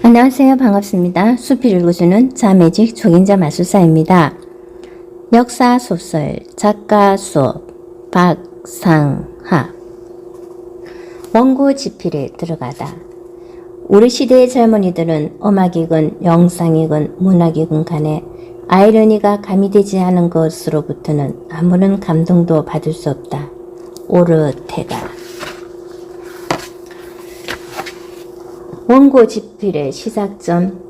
안녕하세요. 반갑습니다. 숲을 읽어주는 자매직 촉인자 마술사입니다. 역사소설 작가 수업 박상하. 원고 지필에 들어가다. 우리 시대의 젊은이들은 음악이건 영상이건 문학이건 간에 아이러니가 가미되지 않은 것으로부터는 아무런 감동도 받을 수 없다. 오르테가. 원고 집필의 시작점.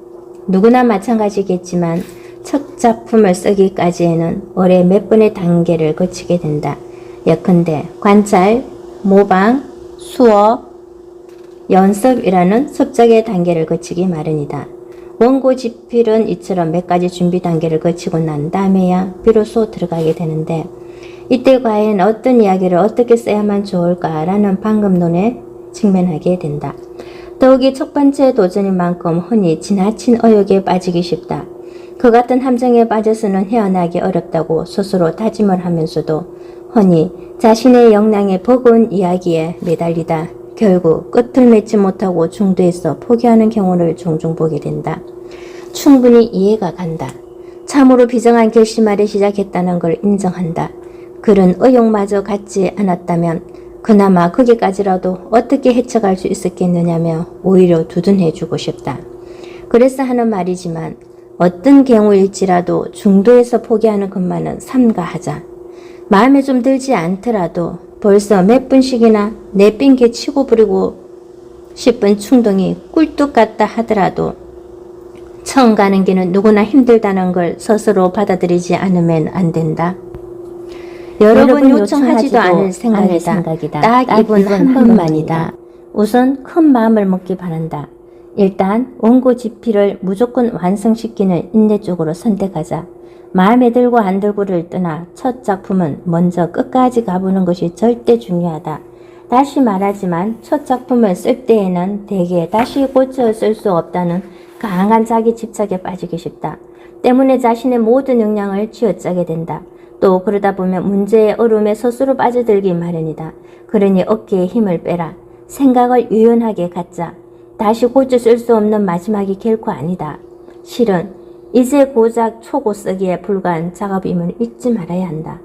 누구나 마찬가지겠지만 첫 작품을 쓰기까지에는 올해 몇 번의 단계를 거치게 된다. 예컨대 관찰, 모방, 수업, 연습이라는 습작의 단계를 거치기 마련이다. 원고 집필은 이처럼 몇 가지 준비 단계를 거치고 난 다음에야 비로소 들어가게 되는데, 이때 과연 어떤 이야기를 어떻게 써야만 좋을까라는 방법론에 직면하게 된다. 더욱이 첫 번째 도전인 만큼 흔히 지나친 의욕에 빠지기 쉽다. 그 같은 함정에 빠져서는 헤어나기 어렵다고 스스로 다짐을 하면서도 흔히 자신의 역량에 버거운 이야기에 매달리다 결국 끝을 맺지 못하고 중도에서 포기하는 경우를 종종 보게 된다. 충분히 이해가 간다. 참으로 비정한 결심 아래 시작했다는 걸 인정한다. 그런 의욕마저 갖지 않았다면 그나마 거기까지라도 어떻게 헤쳐갈 수 있었겠느냐며 오히려 두둔해주고 싶다. 그래서 하는 말이지만 어떤 경우일지라도 중도에서 포기하는 것만은 삼가하자. 마음에 좀 들지 않더라도 벌써 몇 분씩이나 내빙개 치고 부리고 싶은 충동이 꿀뚝 같다 하더라도 처음 가는 길은 누구나 힘들다는 걸 스스로 받아들이지 않으면 안 된다. 여러 번 요청하지도 않을 생각이다. 딱 이번 한 번만이다. 우선 큰 마음을 먹기 바란다. 일단 원고 집필을 무조건 완성시키는 인내 쪽으로 선택하자. 마음에 들고 안 들고를 떠나 첫 작품은 먼저 끝까지 가보는 것이 절대 중요하다. 다시 말하지만 첫 작품을 쓸 때에는 대개 다시 고쳐 쓸 수 없다는 강한 자기 집착에 빠지기 쉽다. 때문에 자신의 모든 역량을 쥐어짜게 된다. 또 그러다 보면 문제의 얼음에 스스로 빠져들기 마련이다. 그러니 어깨에 힘을 빼라. 생각을 유연하게 갖자. 다시 고쳐 쓸 수 없는 마지막이 결코 아니다. 실은 이제 고작 초고 쓰기에 불과한 작업임을 잊지 말아야 한다.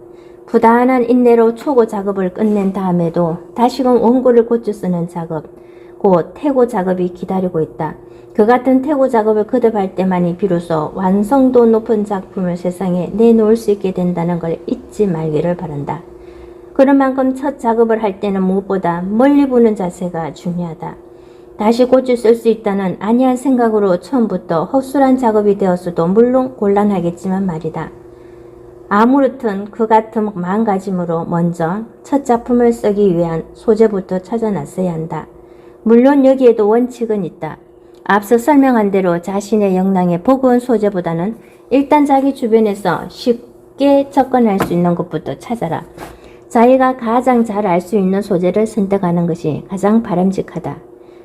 부단한 인내로 초고 작업을 끝낸 다음에도 다시금 원고를 고쳐 쓰는 작업, 곧 태고 작업이 기다리고 있다. 그 같은 태고 작업을 거듭할 때만이 비로소 완성도 높은 작품을 세상에 내놓을 수 있게 된다는 걸 잊지 말기를 바란다. 그런 만큼 첫 작업을 할 때는 무엇보다 멀리 보는 자세가 중요하다. 다시 고쳐 쓸 수 있다는 안이한 생각으로 처음부터 헛술한 작업이 되었어도 물론 곤란하겠지만 말이다. 아무렇든 그 같은 마음가짐으로 먼저 첫 작품을 쓰기 위한 소재부터 찾아 나서야 한다. 물론 여기에도 원칙은 있다. 앞서 설명한 대로 자신의 역량에 버거운 소재보다는 일단 자기 주변에서 쉽게 접근할 수 있는 것부터 찾아라. 자기가 가장 잘 알 수 있는 소재를 선택하는 것이 가장 바람직하다.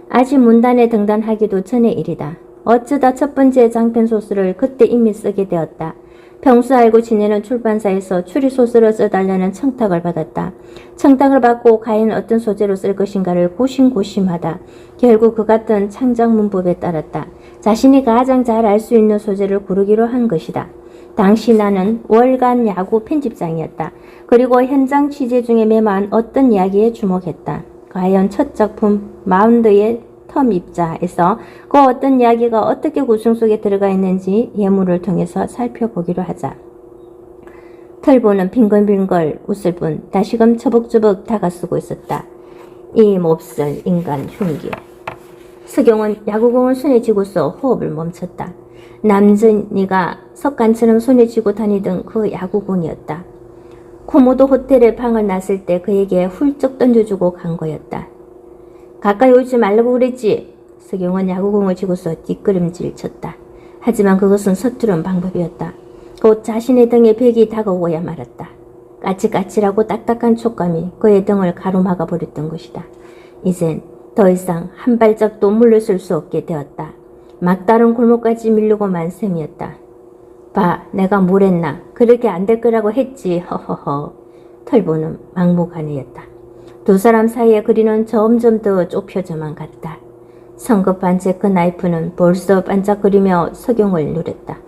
아직 문단에 등단하기도 전의 일이다. 어쩌다 첫 번째 장편 소설을 그때 이미 쓰게 되었다. 평소 알고 지내는 출판사에서 추리소설을 써달라는 청탁을 받았다. 청탁을 받고 과연 어떤 소재로 쓸 것인가를 고심고심하다. 결국 그 같은 창작 문법에 따랐다. 자신이 가장 잘 알 수 있는 소재를 고르기로 한 것이다. 당시 나는 월간 야구 편집장이었다. 그리고 현장 취재 중에 매만 어떤 이야기에 주목했다. 과연 첫 작품 마운드의 텀 입자에서 그 어떤 이야기가 어떻게 구성 속에 들어가 있는지 예물을 통해서 살펴보기로 하자. 털보는 빙글빙글 웃을 뿐 다시금 처벅처벅 다가쓰고 있었다. 이 몹쓸 인간 흉기. 서경은 야구공을 손에 쥐고서 호흡을 멈췄다. 남진이가 석간처럼 손에 쥐고 다니던 그 야구공이었다. 코모도 호텔에 방을 놨을 때 그에게 훌쩍 던져주고 간 거였다. 가까이 오지 말라고 그랬지. 서경은 야구공을 쥐고서 뒷걸음질 쳤다. 하지만 그것은 서투른 방법이었다. 곧 자신의 등에 벽이 다가오고야 말았다. 까칠까칠하고 딱딱한 촉감이 그의 등을 가로막아 버렸던 것이다. 이젠 더 이상 한 발짝도 물러설 수 없게 되었다. 막다른 골목까지 밀려고 만 셈이었다. 봐, 내가 뭘 했나. 그렇게 안 될 거라고 했지. 허허허. 털보는 막무가내였다. 두 사람 사이의 거리는 점점 더 좁혀져만 갔다. 성급한 체크 나이프는 벌써 반짝거리며 석용을 누렸다.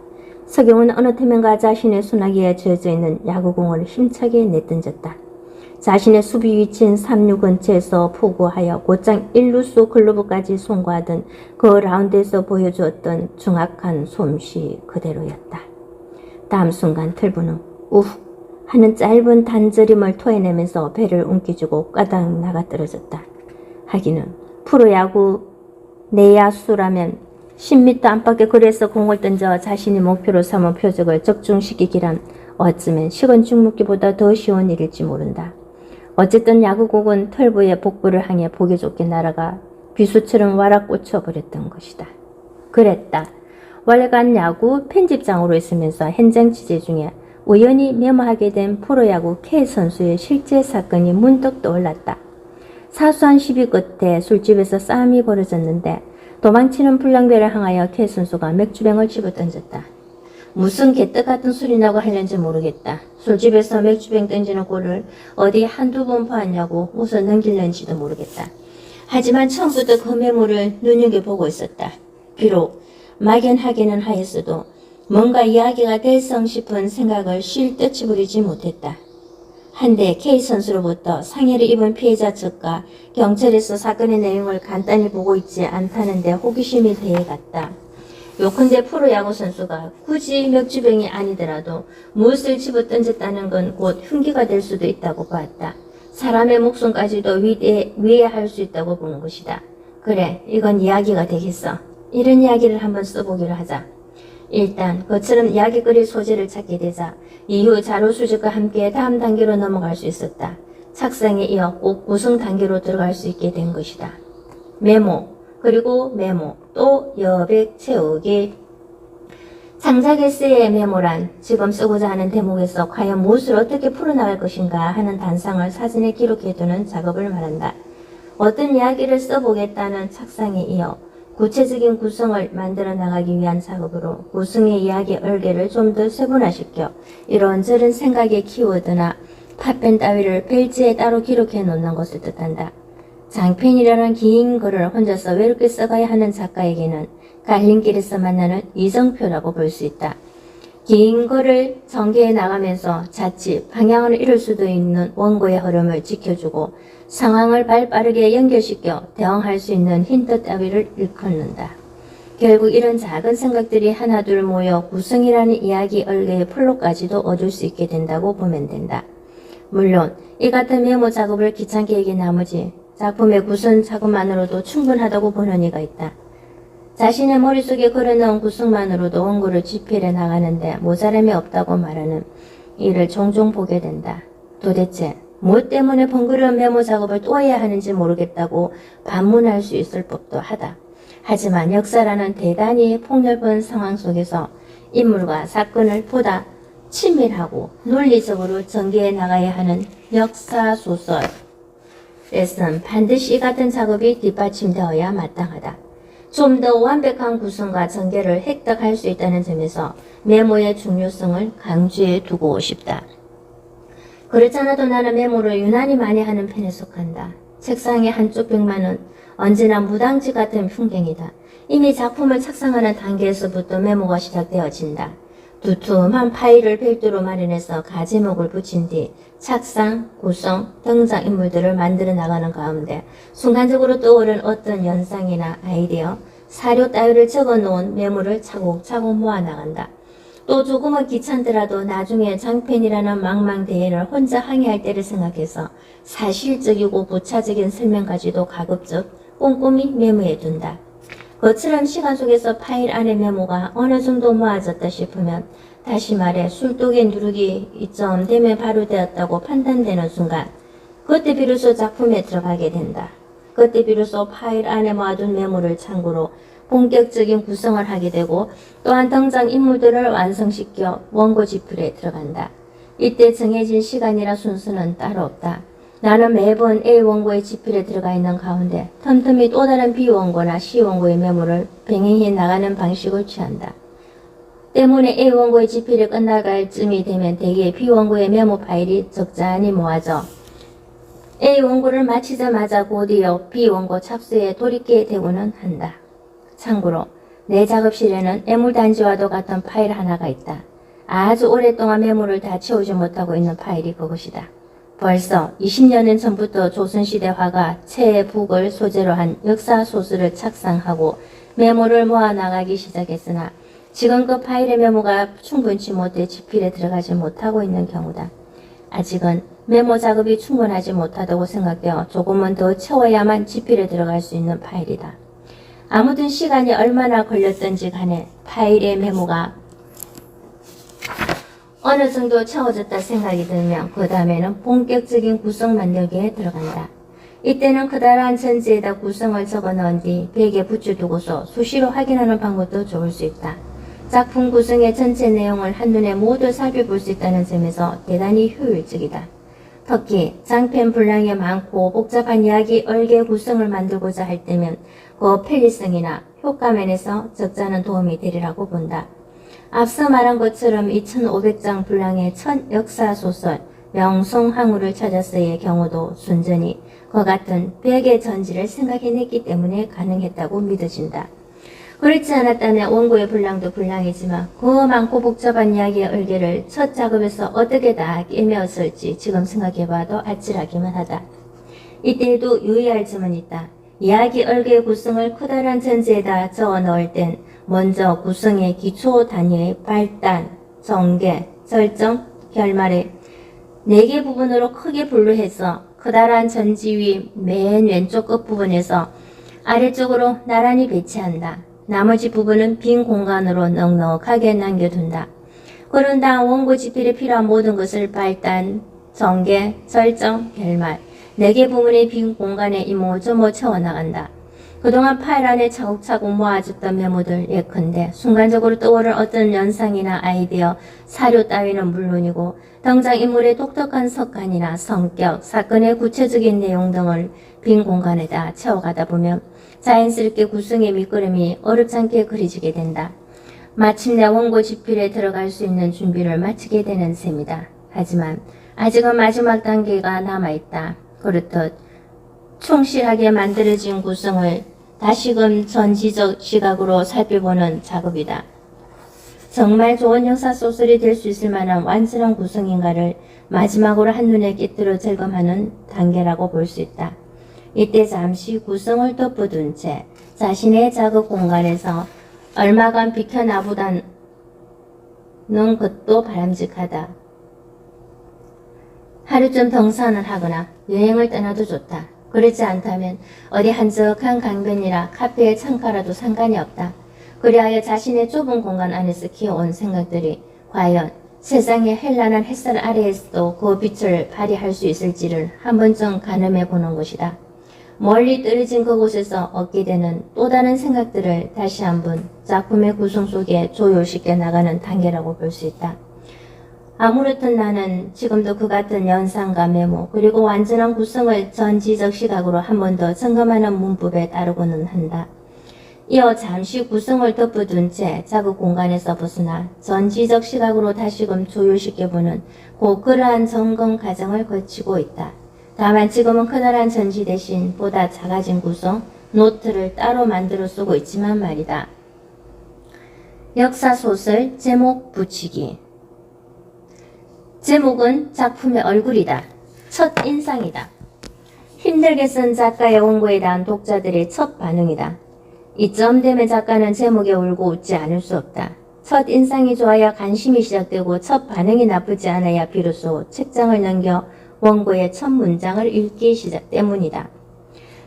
석용은 어느 태면과 자신의 소나기에 젖어 있는 야구공을 힘차게 내던졌다. 자신의 수비 위치인 3루 근처에서 포구하여 곧장 1루수 글러브까지 송구하던 그 라운드에서 보여주었던 정확한 솜씨 그대로였다. 다음 순간 틀부는 우후 하는 짧은 단저림을 토해내면서 배를 움켜쥐고 까닥 나가 떨어졌다. 하기는 프로야구 내야수라면 10m 안팎의 거리에서 공을 던져 자신이 목표로 삼은 표적을 적중시키기란 어쩌면 식은 죽 먹기보다 더 쉬운 일일지 모른다. 어쨌든 야구공은 털보의 복부를 향해 보기 좋게 날아가 비수처럼 와락 꽂혀버렸던 것이다. 그랬다. 월간 야구 편집장으로 있으면서 현장 취재 중에 우연히 메모하게 된 프로야구 K 선수의 실제 사건이 문득 떠올랐다. 사소한 시비 끝에 술집에서 싸움이 벌어졌는데 도망치는 불량배를 향하여 K 선수가 맥주병을 집어던졌다. 무슨 개떡 같은 소리 나고 하려는지 모르겠다. 술집에서 맥주병 던지는 꼴을 어디 한두 번 보았냐고 웃어 넘길는지도 모르겠다. 하지만 처음부터 그 메모를 눈여겨보고 있었다. 비록 막연하게는 하였어도 뭔가 이야기가 될성 싶은 생각을 쉴 듯이 부리지 못했다. 한데 K 선수로부터 상해를 입은 피해자 측과 경찰에서 사건의 내용을 간단히 보고 있지 않다는 데 호기심이 대해갔다. 요컨대 프로야구 선수가 굳이 맥주병이 아니더라도 무엇을 집어 던졌다는 건 곧 흉기가 될 수도 있다고 봤다. 사람의 목숨까지도 위해할 수 있다고 보는 것이다. 그래, 이건 이야기가 되겠어. 이런 이야기를 한번 써보기로 하자. 일단 그처럼 이야기거리 소재를 찾게 되자 이후 자료 수집과 함께 다음 단계로 넘어갈 수 있었다. 착상에 이어 꼭 구성 단계로 들어갈 수 있게 된 것이다. 메모, 그리고 메모, 또 여백 채우기. 창작 에세이의 메모란 지금 쓰고자 하는 대목에서 과연 무엇을 어떻게 풀어나갈 것인가 하는 단상을 사진에 기록해두는 작업을 말한다. 어떤 이야기를 써보겠다는 착상에 이어 구체적인 구성을 만들어 나가기 위한 작업으로 구성의 이야기 얼개를 좀 더 세분화시켜 이런저런 생각의 키워드나 팝펜 따위를 벨지에 따로 기록해 놓는 것을 뜻한다. 장편이라는 긴 글을 혼자서 외롭게 써가야 하는 작가에게는 갈림길에서 만나는 이정표라고 볼 수 있다. 긴 글을 전개해 나가면서 자칫 방향을 잃을 수도 있는 원고의 흐름을 지켜주고 상황을 발빠르게 연결시켜 대응할 수 있는 힌트 따위를 일컫는다. 결국 이런 작은 생각들이 하나둘 모여 구성이라는 이야기 얼개의 플롯까지도 얻을 수 있게 된다고 보면 된다. 물론 이 같은 메모 작업을 귀찮게 여긴 나머지 작품의 구성 작업만으로도 충분하다고 보는 이가 있다. 자신의 머릿속에 걸어놓은 구성만으로도 원고를 집필해 나가는데 모자람이 없다고 말하는 이를 종종 보게 된다. 도대체 무엇 때문에 번거로운 메모 작업을 또 해야 하는지 모르겠다고 반문할 수 있을 법도 하다. 하지만 역사라는 대단히 폭넓은 상황 속에서 인물과 사건을 보다 친밀하고 논리적으로 전개해 나가야 하는 역사소설에선 반드시 이 같은 작업이 뒷받침되어야 마땅하다. 좀 더 완벽한 구성과 전개를 획득할 수 있다는 점에서 메모의 중요성을 강조해 두고 싶다. 그렇잖아도 나는 메모를 유난히 많이 하는 편에 속한다. 책상의 한쪽 벽만은 언제나 무당지 같은 풍경이다. 이미 작품을 착상하는 단계에서부터 메모가 시작되어진다. 두툼한 파일을 별도로 마련해서 가제목을 붙인 뒤 착상, 구성, 등장인물들을 만들어 나가는 가운데 순간적으로 떠오른 어떤 연상이나 아이디어, 사료 따위를 적어놓은 메모를 차곡차곡 모아나간다. 또 조금은 귀찮더라도 나중에 장편이라는 망망대해를 혼자 항해할 때를 생각해서 사실적이고 부차적인 설명까지도 가급적 꼼꼼히 메모해둔다. 거칠은 시간 속에서 파일 안의 메모가 어느 정도 모아졌다 싶으면 다시 말해 술독에 누르기 이점 되면 발효되었다고 판단되는 순간 그때 비로소 작품에 들어가게 된다. 그때 비로소 파일 안에 모아둔 메모를 참고로 본격적인 구성을 하게 되고 또한 등장 인물들을 완성시켜 원고 집필에 들어간다. 이때 정해진 시간이나 순서는 따로 없다. 나는 매번 A 원고의 집필에 들어가 있는 가운데 틈틈이 또 다른 B 원고나 C 원고의 메모를 병행해 나가는 방식을 취한다. 때문에 A 원고의 집필이 끝나갈 쯤이 되면 대개 B 원고의 메모 파일이 적잖이 모아져 A 원고를 마치자마자 곧이어 B 원고 착수에 돌이키게 되고는 한다. 참고로 내 작업실에는 애물단지와도 같은 파일 하나가 있다. 아주 오랫동안 메모를 다 채우지 못하고 있는 파일이 그것이다. 벌써 20년 전부터 조선시대 화가 채북을 소재로 한 역사소설을 착상하고 메모를 모아나가기 시작했으나 지금 그 파일의 메모가 충분치 못해 지필에 들어가지 못하고 있는 경우다. 아직은 메모 작업이 충분하지 못하다고 생각되어 조금은 더 채워야만 지필에 들어갈 수 있는 파일이다. 아무튼 시간이 얼마나 걸렸든지 간에 파일의 메모가 어느 정도 채워졌다 생각이 들면 그 다음에는 본격적인 구성 만들기에 들어간다. 이때는 커다란 전지에다 구성을 적어 넣은 뒤 벽에 붙여두고서 수시로 확인하는 방법도 좋을 수 있다. 작품 구성의 전체 내용을 한눈에 모두 살펴볼 수 있다는 점에서 대단히 효율적이다. 특히 장편 분량이 많고 복잡한 이야기 얼개 구성을 만들고자 할 때면 그 편리성이나 효과면에서 적자는 도움이 되리라고 본다. 앞서 말한 것처럼 2500장 분량의 첫 역사소설 명성황후를 찾았어의 경우도 순전히 그 같은 벽의 전지를 생각해냈기 때문에 가능했다고 믿어진다. 그렇지 않았다면 원고의 분량도 분량이지만 그 많고 복잡한 이야기의 얼개를 첫 작업에서 어떻게 다 꿰매었을지 지금 생각해봐도 아찔하기만 하다. 이때에도 유의할 점은 있다. 이야기 얼개의 구성을 커다란 전지에다 적어 넣을 땐 먼저 구성의 기초 단위의 발단, 전개, 절정, 결말의 4개 부분으로 크게 분류해서 커다란 전지 위 맨 왼쪽 끝부분에서 아래쪽으로 나란히 배치한다. 나머지 부분은 빈 공간으로 넉넉하게 남겨둔다. 그런 다음 원고 지필에 필요한 모든 것을 발단, 전개, 절정, 결말 4개 부분의 빈 공간에 이모저모 채워나간다. 그동안 파일 안에 차곡차곡 모아졌던 메모들 예컨대 순간적으로 떠오를 어떤 연상이나 아이디어, 사료 따위는 물론이고 등장인물의 독특한 석간이나 성격, 사건의 구체적인 내용 등을 빈 공간에다 채워가다 보면 자연스럽게 구성의 밑그림이 어렵지 않게 그려지게 된다. 마침내 원고 지필에 들어갈 수 있는 준비를 마치게 되는 셈이다. 하지만 아직은 마지막 단계가 남아있다. 그렇듯 충실하게 만들어진 구성을 다시금 전지적 시각으로 살펴보는 작업이다. 정말 좋은 역사소설이 될 수 있을 만한 완전한 구성인가를 마지막으로 한눈에 꿰뚫어 점검하는 단계라고 볼 수 있다. 이때 잠시 구성을 덮어둔 채 자신의 작업 공간에서 얼마간 비켜나보다는 것도 바람직하다. 하루쯤 등산을 하거나 여행을 떠나도 좋다. 그렇지 않다면 어디 한적한 강변이나 카페의 창가라도 상관이 없다. 그리하여 자신의 좁은 공간 안에서 키워온 생각들이 과연 세상의 현란한 햇살 아래에서도 그 빛을 발휘할 수 있을지를 한 번쯤 가늠해 보는 것이다. 멀리 떨어진 그곳에서 얻게 되는 또 다른 생각들을 다시 한번 작품의 구성 속에 조율시켜 나가는 단계라고 볼 수 있다. 아무렇든 나는 지금도 그 같은 연상과 메모 그리고 완전한 구성을 전지적 시각으로 한 번 더 점검하는 문법에 따르고는 한다. 이어 잠시 구성을 덮어둔 채 작업 공간에서 벗어나 전지적 시각으로 다시금 조율시켜보는 꼭 그러한 점검 과정을 거치고 있다. 다만 지금은 커다란 전지 대신 보다 작아진 구성, 노트를 따로 만들어 쓰고 있지만 말이다. 역사소설 제목 붙이기. 제목은 작품의 얼굴이다. 첫 인상이다. 힘들게 쓴 작가의 원고에 대한 독자들의 첫 반응이다. 이쯤 되면 작가는 제목에 울고 웃지 않을 수 없다. 첫 인상이 좋아야 관심이 시작되고 첫 반응이 나쁘지 않아야 비로소 책장을 넘겨 원고의 첫 문장을 읽기 시작 때문이다.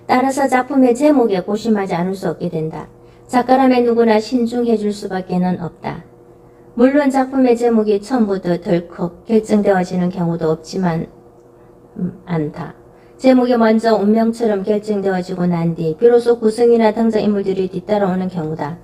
따라서 작품의 제목에 고심하지 않을 수 없게 된다. 작가라면 누구나 신중해 줄 수밖에는 없다. 물론 작품의 제목이 처음부터 덜컥 결정되어지는 경우도 없지만 않다. 제목이 먼저 운명처럼 결정되어지고 난 뒤 비로소 구성이나 등장인물들이 뒤따라오는 경우다.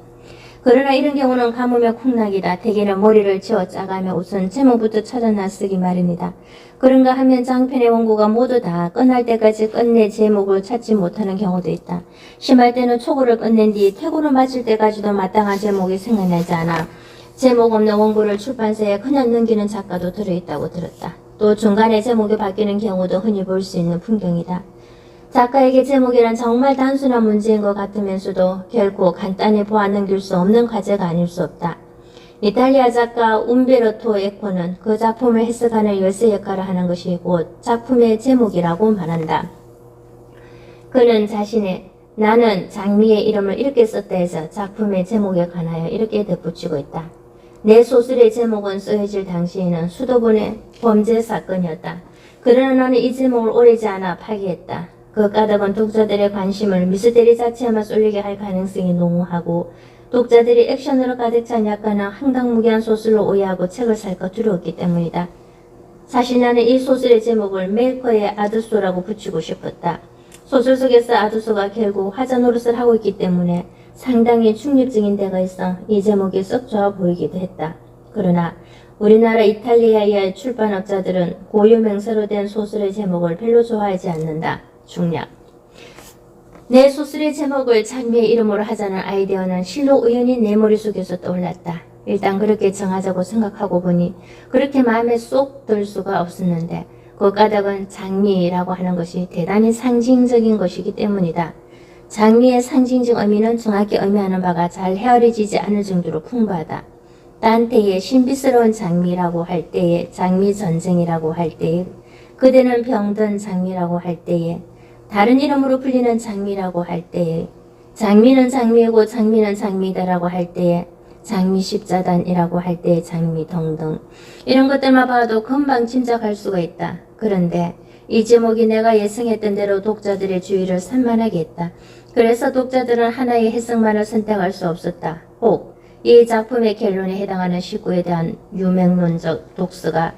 그러나 이런 경우는 가뭄의 콩락이다. 대개는 머리를 쥐어 짜가며 우선 제목부터 찾아나 쓰기 마련이다. 그런가 하면 장편의 원고가 모두 다 끝날 때까지 끝내 제목을 찾지 못하는 경우도 있다. 심할 때는 초고를 끝낸 뒤 태고를 마칠 때까지도 마땅한 제목이 생각나지 않아 제목 없는 원고를 출판사에 그냥 넘기는 작가도 들어있다고 들었다. 또 중간에 제목이 바뀌는 경우도 흔히 볼 수 있는 풍경이다. 작가에게 제목이란 정말 단순한 문제인 것 같으면서도 결코 간단히 보아 넘길 수 없는 과제가 아닐 수 없다. 이탈리아 작가 움베르토 에코는 그 작품을 해석하는 열쇠 역할을 하는 것이 곧 작품의 제목이라고 말한다. 그는 자신의 나는 장미의 이름을 이렇게 썼다 해서 작품의 제목에 관하여 이렇게 덧붙이고 있다. 내 소설의 제목은 쓰여질 당시에는 수도권의 범죄 사건이었다. 그러나 나는 이 제목을 오래지 않아 파기했다. 그 까닭은 독자들의 관심을 미스테리 자체에만 쏠리게 할 가능성이 농후하고 독자들이 액션으로 가득 찬 약간은 황당무계한 소설로 오해하고 책을 살까 두려웠기 때문이다. 사실 나는 이 소설의 제목을 메이커의 아드소라고 붙이고 싶었다. 소설 속에서 아드소가 결국 화자 노릇을 하고 있기 때문에 상당히 충격적인 데가 있어 이 제목이 썩 좋아 보이기도 했다. 그러나 우리나라 이탈리아의 출판업자들은 고유 명사로 된 소설의 제목을 별로 좋아하지 않는다. 중략. 내 소설의 제목을 장미의 이름으로 하자는 아이디어는 실로 우연히 내 머릿속에서 떠올랐다. 일단 그렇게 정하자고 생각하고 보니 그렇게 마음에 쏙 들 수가 없었는데 그 까닭은 장미라고 하는 것이 대단히 상징적인 것이기 때문이다. 장미의 상징적 의미는 정확히 의미하는 바가 잘 헤아려지지 않을 정도로 풍부하다. 단테의 신비스러운 장미라고 할 때에, 장미 전쟁이라고 할 때에, 그대는 병든 장미라고 할 때에, 다른 이름으로 불리는 장미라고 할 때에, 장미는 장미이고 장미는 장미다라고 할 때에, 장미 십자단이라고 할 때의 장미 등등 이런 것들만 봐도 금방 짐작할 수가 있다. 그런데 이 제목이 내가 예상했던 대로 독자들의 주의를 산만하게 했다. 그래서 독자들은 하나의 해석만을 선택할 수 없었다. 혹 이 작품의 결론에 해당하는 식구에 대한 유명론적 독서가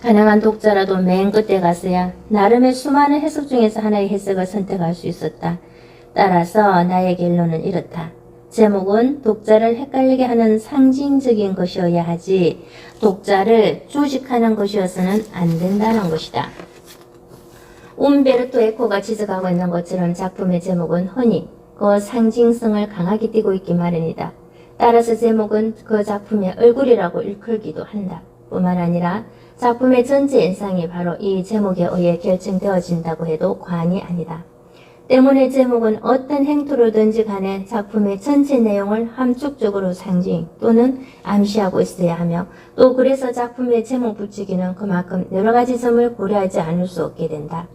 가능한 독자라도 맨 끝에 갔어야 나름의 수많은 해석 중에서 하나의 해석을 선택할 수 있었다. 따라서 나의 결론은 이렇다. 제목은 독자를 헷갈리게 하는 상징적인 것이어야 하지 독자를 조직하는 것이어서는 안 된다는 것이다. 움베르토 에코가 지적하고 있는 것처럼 작품의 제목은 흔히 그 상징성을 강하게 띠고 있기 마련이다. 따라서 제목은 그 작품의 얼굴이라고 일컬기도 한다. 뿐만 아니라 작품의 전체 인상이 바로 이 제목에 의해 결정되어진다고 해도 과언이 아니다. 때문에 제목은 어떤 행토로든지 간에 작품의 전체 내용을 함축적으로 상징 또는 암시하고 있어야 하며 또 그래서 작품의 제목 붙이기는 그만큼 여러가지 점을 고려하지 않을 수 없게 된다.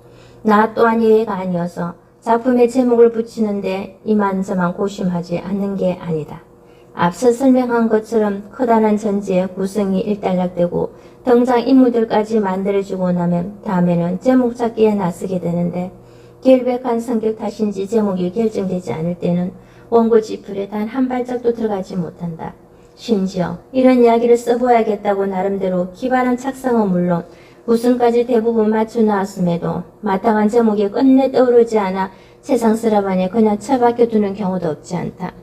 나 또한 예외가 아니어서 작품의 제목을 붙이는데 이만저만 고심하지 않는 게 아니다. 앞서 설명한 것처럼 커다란 전지의 구성이 일단락되고 등장인물들까지 만들어지고 나면 다음에는 제목 찾기에 나서게 되는데 결백한 성격 탓인지 제목이 결정되지 않을 때는 원고 지풀에 단 한 발짝도 들어가지 못한다. 심지어 이런 이야기를 써보아야겠다고 나름대로 기발한 착상은 물론 구성까지 대부분 맞춰 나왔음에도 마땅한 제목이 끝내 떠오르지 않아 세상 서랍안에 그냥 처박혀 두는 경우도 없지 않다.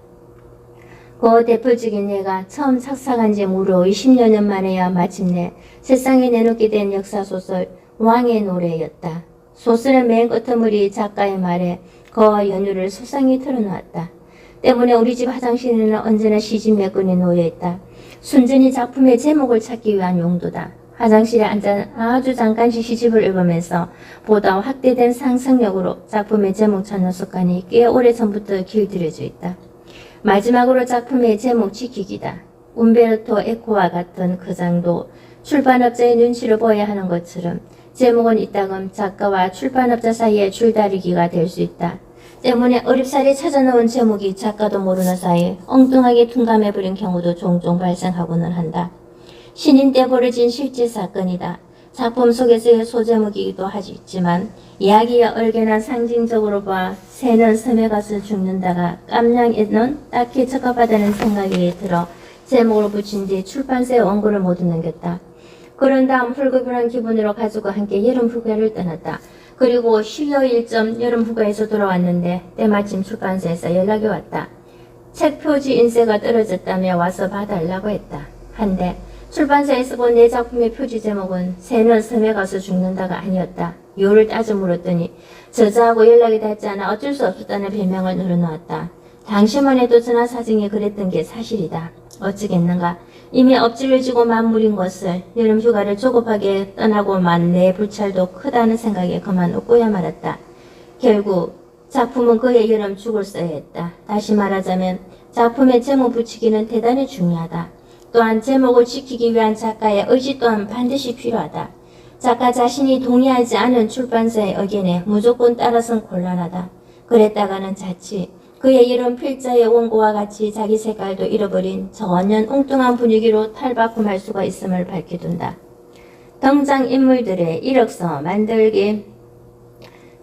그 대표적인 예가 처음 착상한 지 무려 20여 년 만에야 마침내 세상에 내놓게 된 역사소설 왕의 노래였다. 소설의 맨 끝머리 작가의 말에 그 연유를 소상히 털어놓았다. 때문에 우리 집 화장실에는 언제나 시집 몇 권이 놓여있다. 순전히 작품의 제목을 찾기 위한 용도다. 화장실에 앉아 아주 잠깐씩 시집을 읽으면서 보다 확대된 상상력으로 작품의 제목 찾는 습관이 꽤 오래전부터 길들여져 있다. 마지막으로 작품의 제목 지키기다. 움베르토 에코와 같은 그 장도 출판업자의 눈치를 보여야 하는 것처럼 제목은 이따금 작가와 출판업자 사이의 줄다리기가 될 수 있다. 때문에 어렵사리 찾아놓은 제목이 작가도 모르는 사이에 엉뚱하게 둔감해버린 경우도 종종 발생하고는 한다. 신인 때 벌어진 실제 사건이다. 작품 속에서의 소제목이기도 하지만 이야기의 얼개나 상징적으로 봐 새는 섬에 가서 죽는다가 깜냥에는 딱히 적합하다는 생각이 들어 제목을 붙인 뒤 출판사에 원고를 모두 넘겼다. 그런 다음 훌급한 기분으로 가족과 함께 여름 휴가를 떠났다. 그리고 휴여일 점 여름 휴가에서 돌아왔는데 때마침 출판사에서 연락이 왔다. 책 표지 인쇄가 떨어졌다며 와서 봐달라고 했다. 한데 출판사에서 본 내 작품의 표지 제목은 새는 섬에 가서 죽는다가 아니었다. 이유를 따져 물었더니 저자하고 연락이 닿지 않아 어쩔 수 없었다는 변명을 늘어놓았다. 당시만 해도 전화 사정이 그랬던 게 사실이다. 어찌겠는가. 이미 엎질러지고 만물인 것을 여름 휴가를 조급하게 떠나고만 내 불찰도 크다는 생각에 그만 웃고야 말았다. 결국 작품은 그의 여름 죽을 써야 했다. 다시 말하자면 작품에 제목 붙이기는 대단히 중요하다. 또한 제목을 지키기 위한 작가의 의지 또한 반드시 필요하다. 작가 자신이 동의하지 않은 출판사의 의견에 무조건 따라선 곤란하다. 그랬다가는 자칫 그의 이런 필자의 원고와 같이 자기 색깔도 잃어버린 전혀 엉뚱한 분위기로 탈바꿈할 수가 있음을 밝혀둔다. 등장인물들의 이력서 만들기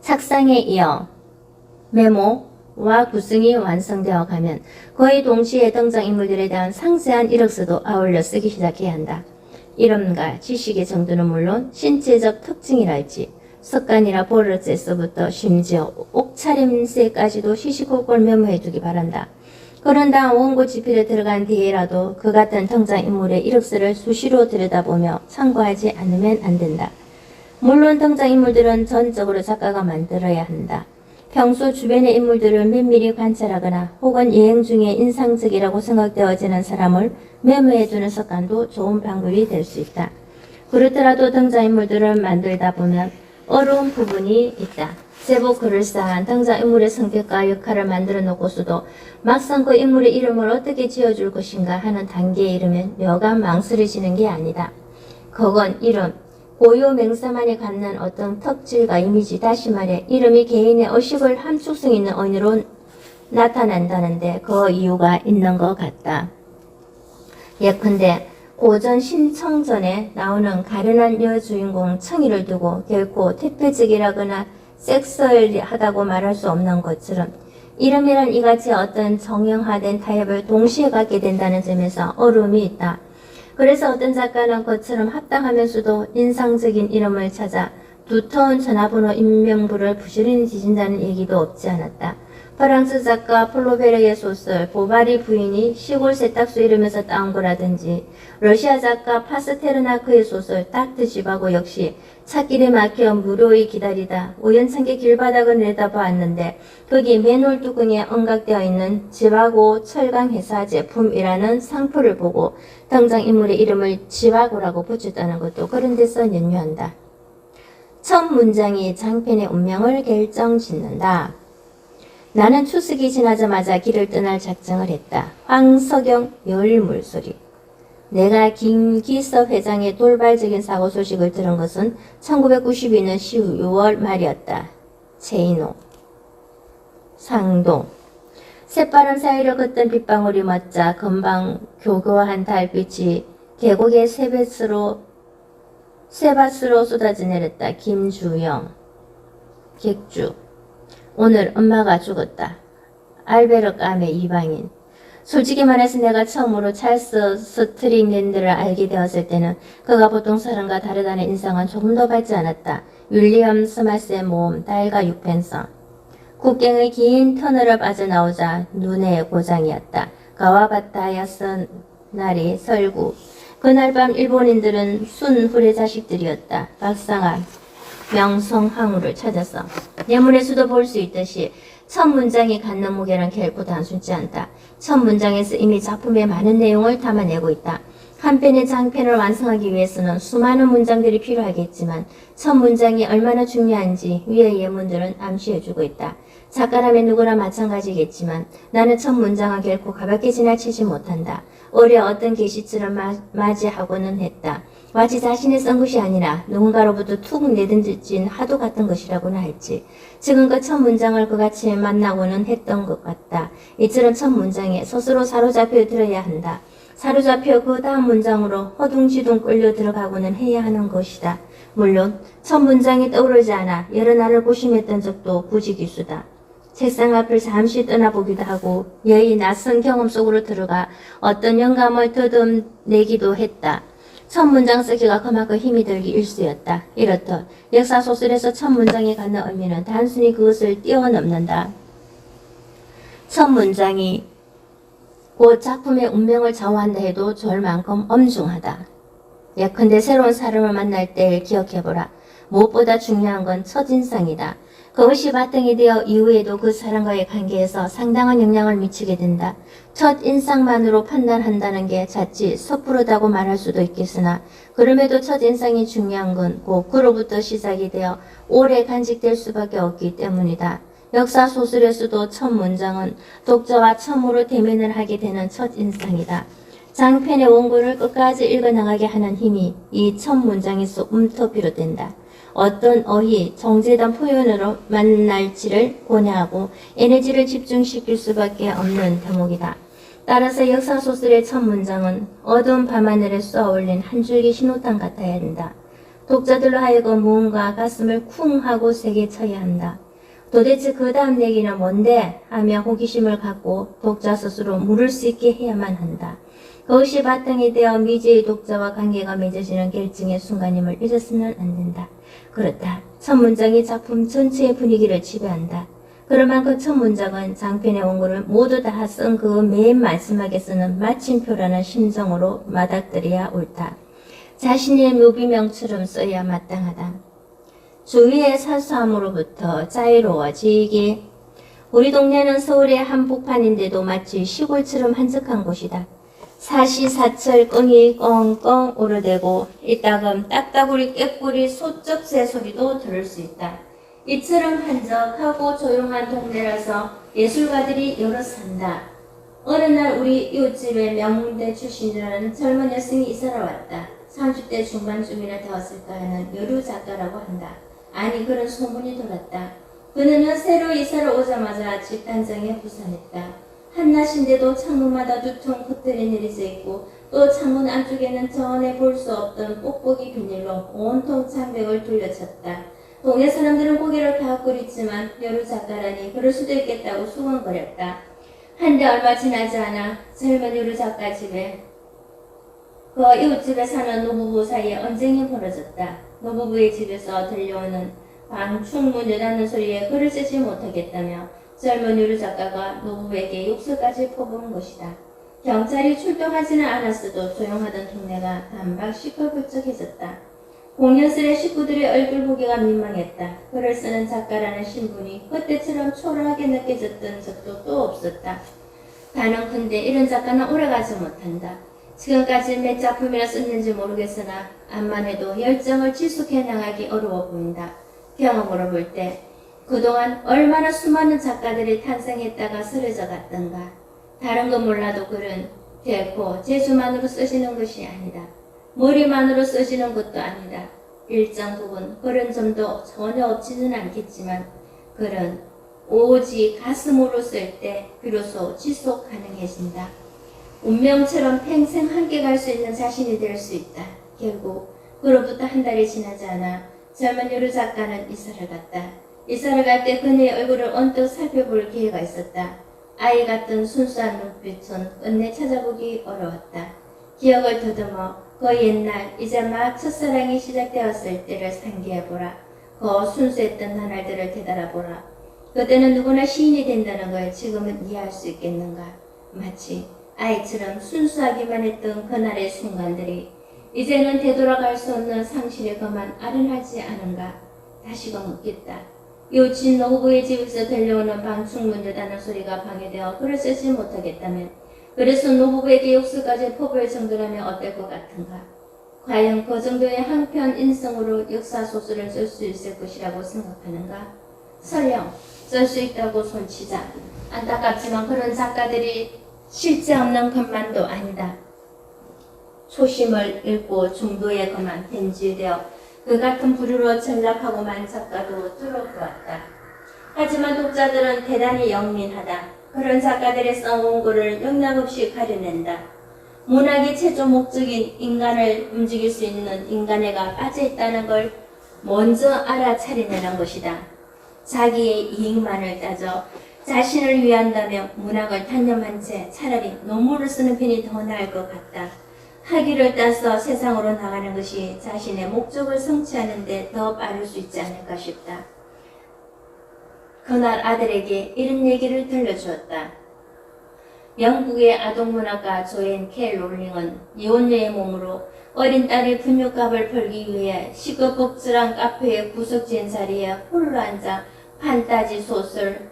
착상에 이어 메모와 구성이 완성되어 가면 거의 동시에 등장인물들에 대한 상세한 이력서도 아울러 쓰기 시작해야 한다. 이름과 지식의 정도는 물론 신체적 특징이랄지 습관이나 버릇에서부터 심지어 옷차림새까지도 시시콜콜 메모해두기 바란다. 그런 다음 원고 집필에 들어간 뒤에라도 그 같은 등장인물의 이력서를 수시로 들여다보며 참고하지 않으면 안 된다. 물론 등장인물들은 전적으로 작가가 만들어야 한다. 평소 주변의 인물들을 면밀히 관찰하거나 혹은 여행 중에 인상적이라고 생각되어지는 사람을 메모해두는 습관도 좋은 방법이 될 수 있다. 그렇더라도 등장인물들을 만들다 보면 어려운 부분이 있다. 제법 그럴싸한 등장인물의 성격과 역할을 만들어 놓고서도 막상 그 인물의 이름을 어떻게 지어줄 것인가 하는 단계에 이르면 여간 망설여지는 게 아니다. 그건 이름, 고유 명사만이 갖는 어떤 특질과 이미지, 다시 말해 이름이 개인의 의식을 함축성 있는 언어로 나타난다는데 그 이유가 있는 것 같다. 예컨대 고전 신청전에 나오는 가련한 여주인공 청이를 두고 결코 퇴폐적이라거나 섹스얼하다고 말할 수 없는 것처럼 이름이란 이같이 어떤 정형화된 타입을 동시에 갖게 된다는 점에서 어려움이 있다. 그래서 어떤 작가는 그처럼 합당하면서도 인상적인 이름을 찾아 두터운 전화번호 인명부를 부지런히 뒤진다는 얘기도 없지 않았다. 프랑스 작가 플로베르의 소설 보바리 부인이 시골 세탁소 이름에서 따온 거라든지 러시아 작가 파스테르나크의 소설 딱트 집하고 역시 찾길에 막혀 무료히 기다리다 우연찮게 길바닥을 내다보았는데 거기 맨홀 뚜껑에 언각되어 있는 집하고 철강회사 제품이라는 상표를 보고 등장인물의 이름을 집하고라고 붙였다는 것도 그런 데서 연유한다. 첫 문장이 장편의 운명을 결정짓는다. 나는 추석이 지나자마자 길을 떠날 작정을 했다. 황석영 열물소리. 내가 김기섭 회장의 돌발적인 사고 소식을 들은 것은 1992년 10월 말이었다. 최인호. 상동. 새파란 사이를 걷던 빗방울이 멋자 금방 교교한 달빛이 계곡의 쇠밭으로 쏟아져 내렸다. 김주영. 객주. 오늘 엄마가 죽었다. 알베르 까메 이방인. 솔직히 말해서 내가 처음으로 찰스 스트링랜드를 알게 되었을 때는 그가 보통 사람과 다르다는 인상은 조금 더 받지 않았다. 윌리엄 스마스의 모험, 달과 육펜성. 국경의 긴 터널을 빠져나오자 눈의 고장이었다. 가와바타야스 날이 설구. 그날 밤 일본인들은 순훌의 자식들이었다. 박상아. 명성황후를 찾아서 예문에서도 볼 수 있듯이 첫 문장이 갖는 무게는 결코 단순치 않다. 첫 문장에서 이미 작품의 많은 내용을 담아내고 있다. 한 편의 장편을 완성하기 위해서는 수많은 문장들이 필요하겠지만 첫 문장이 얼마나 중요한지 위의 예문들은 암시해주고 있다. 작가라면 누구나 마찬가지겠지만 나는 첫 문장은 결코 가볍게 지나치지 못한다. 오히려 어떤 계시처럼 맞이하고는 했다. 마치 자신이 쓴 것이 아니라 누군가로부터 툭 내던진 하도 같은 것이라고나 할지. 지금껏 첫 문장을 그같이 만나고는 했던 것 같다. 이처럼 첫 문장에 스스로 사로잡혀 들어야 한다. 사로잡혀 그 다음 문장으로 허둥지둥 끌려 들어가고는 해야 하는 것이다. 물론 첫 문장이 떠오르지 않아 여러 날을 고심했던 적도 부지기수다. 책상 앞을 잠시 떠나보기도 하고 여의 낯선 경험 속으로 들어가 어떤 영감을 더듬내기도 했다. 첫 문장 쓰기가 그만큼 힘이 들기 일쑤였다. 이렇듯 역사소설에서 첫 문장이 갖는 의미는 단순히 그것을 뛰어넘는다. 첫 문장이 곧 작품의 운명을 좌우한다 해도 좋을 만큼 엄중하다. 예컨대 새로운 사람을 만날 때를 기억해보라. 무엇보다 중요한 건 첫인상이다. 그것이 바탕이 되어 이후에도 그 사람과의 관계에서 상당한 영향을 미치게 된다. 첫 인상만으로 판단한다는 게 자칫 섣부르다고 말할 수도 있겠으나 그럼에도 첫 인상이 중요한 건 꼭 그로부터 시작이 되어 오래 간직될 수밖에 없기 때문이다. 역사 소설에서도 첫 문장은 독자와 처음으로 대면을 하게 되는 첫 인상이다. 장편의 원고를 끝까지 읽어나가게 하는 힘이 이 첫 문장에서 비롯된다. 어떤 어휘, 정제된 표현으로 만날지를 고려하고 에너지를 집중시킬 수밖에 없는 대목이다. 따라서 역사소설의 첫 문장은 어두운 밤하늘에 쏘아올린 한 줄기 신호탄 같아야 한다. 독자들로 하여금 무언가 가슴을 쿵 하고 세게 쳐야 한다. 도대체 그 다음 얘기는 뭔데? 하며 호기심을 갖고 독자 스스로 물을 수 있게 해야만 한다. 그것이 바탕이 되어 미지의 독자와 관계가 맺어지는 결정의 순간임을 잊어서는 안 된다. 그렇다. 첫 문장이 작품 전체의 분위기를 지배한다. 그러면 그 첫 문장은 장편의 원고를 모두 다 쓴 그 맨 마지막에 쓰는 마침표라는 심정으로 맞닥뜨려야 옳다. 자신의 묘비명처럼 써야 마땅하다. 주위의 사소함으로부터 자유로워지기. 우리 동네는 서울의 한복판인데도 마치 시골처럼 한적한 곳이다. 사시사철 끙이 꽁꽁 오르대고 이따금 딱따구리 꾀꼬리 소쩍 새소리도 들을 수 있다. 이처럼 한적하고 조용한 동네라서 예술가들이 여럿 산다. 어느 날 우리 이웃집에 명문대 출신이라는 젊은 여성이 이사를 왔다. 30대 중반쯤이나 되었을까 하는 여류 작가라고 한다. 아니 그런 소문이 돌았다. 그녀는 새로 이사를 오자마자 집 단장에 부산했다. 한낮인데도 창문마다 두통 커튼이 내리져 있고 또 창문 안쪽에는 전에 볼 수 없던 뽁뽁이 비닐로 온통 창벽을 둘러쳤다. 동네 사람들은 고개를 갸웃거리지만 여류 작가라니 그럴 수도 있겠다고 수근거렸다. 한데 얼마 지나지 않아 젊은 여류 작가 집에 그 이웃집에 사는 노부부 사이에 언쟁이 벌어졌다. 노부부의 집에서 들려오는 방충문 여닫는 소리에 글을 쓰지 못하겠다며 젊은 여류 작가가 노부부에게 욕설까지 퍼부은 것이다. 경찰이 출동하지는 않았어도 조용하던 동네가 단박 시끌벅적해졌다. 공연스레 식구들의 얼굴 보기가 민망했다. 글을 쓰는 작가라는 신분이 그때처럼 초라하게 느껴졌던 적도 또 없었다. 가능컨대 이런 작가는 오래가지 못한다. 지금까지 몇 작품이나 썼는지 모르겠으나 암만 해도 열정을 지속해 나가기 어려워 보인다. 경험으로 볼 때 그동안 얼마나 수많은 작가들이 탄생했다가 쓰러져 갔던가. 다른 건 몰라도 글은 결코 재주만으로 쓰시는 것이 아니다. 머리만으로 쓰시는 것도 아니다. 일정 부분 그런 점도 전혀 없지는 않겠지만 글은 오직 가슴으로 쓸 때 비로소 지속 가능해진다. 운명처럼 평생 함께 갈 수 있는 자신이 될 수 있다. 결국 그로부터 한 달이 지나지 않아 젊은 여류 작가는 이사를 갔다. 이사를 갈 때 그녀의 얼굴을 언뜻 살펴볼 기회가 있었다. 아이 같은 순수한 눈빛은 끝내 찾아보기 어려웠다. 기억을 더듬어 그 옛날 이제 막 첫사랑이 시작되었을 때를 상기해보라. 그 순수했던 나날들을 되돌아보라. 그때는 누구나 시인이 된다는 걸 지금은 이해할 수 있겠는가. 마치 아이처럼 순수하기만 했던 그날의 순간들이 이제는 되돌아갈 수 없는 상실에 그만 아련하지 않은가. 다시금 묻겠다. 이웃집 노부부의 집에서 들려오는 방충문 여닫는 소리가 방해되어 글을 쓰지 못하겠다면 그래서 노부부에게 욕설까지 퍼부을 정도라면 어떨 것 같은가. 과연 그 정도의 한편 인성으로 역사소설을 쓸 수 있을 것이라고 생각하는가. 설령 쓸 수 있다고 손치자. 안타깝지만 그런 작가들이 실제 없는 것만도 아니다. 초심을 잃고 중도에 그만 변질되어 그 같은 부류로 전락하고만 작가도 뚫어보았다. 하지만 독자들은 대단히 영민하다. 그런 작가들의 써온 글을 영락없이 가려낸다. 문학의 최종 목적인 인간을 움직일 수 있는 인간애가 빠져있다는 걸 먼저 알아차리내는 것이다. 자기의 이익만을 따져 자신을 위한다며 문학을 단념한 채 차라리 논문을 쓰는 편이 더 나을 것 같다. 학위를 따서 세상으로 나가는 것이 자신의 목적을 성취하는 데 더 빠를 수 있지 않을까 싶다. 그날 아들에게 이런 얘기를 들려주었다. 영국의 아동문학가 조앤 K 롤링은 이혼녀의 몸으로 어린 딸의 분유값을 벌기 위해 시끌벅적한 카페의 구석진 자리에 홀로 앉아 판타지 소설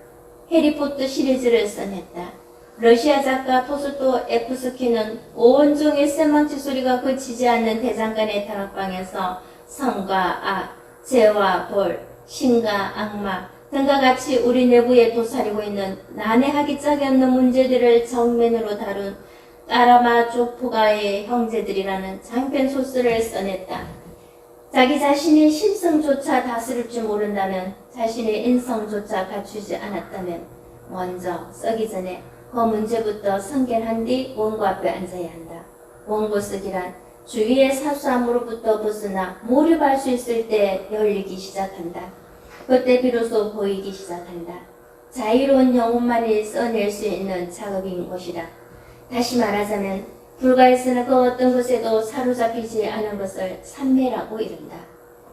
해리포터 시리즈를 써냈다. 러시아 작가 토스토 에프스키는 온종일 쇠망치 소리가 그치지 않는 대장간의 다락방에서 성과 악, 죄와 벌, 신과 악마 등과 같이 우리 내부에 도사리고 있는 난해하기 짝이 없는 문제들을 정면으로 다룬 까라마조프가의 형제들이라는 장편 소설을 써냈다. 자기 자신의 심성조차 다스릴 줄 모른다면, 자신의 인성조차 갖추지 않았다면 먼저 쓰기 전에 그 문제부터 성결한 뒤 원고 앞에 앉아야 한다. 원고 쓰기란 주위의 사소함으로부터 벗어나 몰입할 수 있을 때 열리기 시작한다. 그때 비로소 보이기 시작한다. 자유로운 영혼만이 써낼 수 있는 작업인 것이다. 다시 말하자면 불가에서는 그 어떤 것에도 사로잡히지 않은 것을 삼매라고 이른다.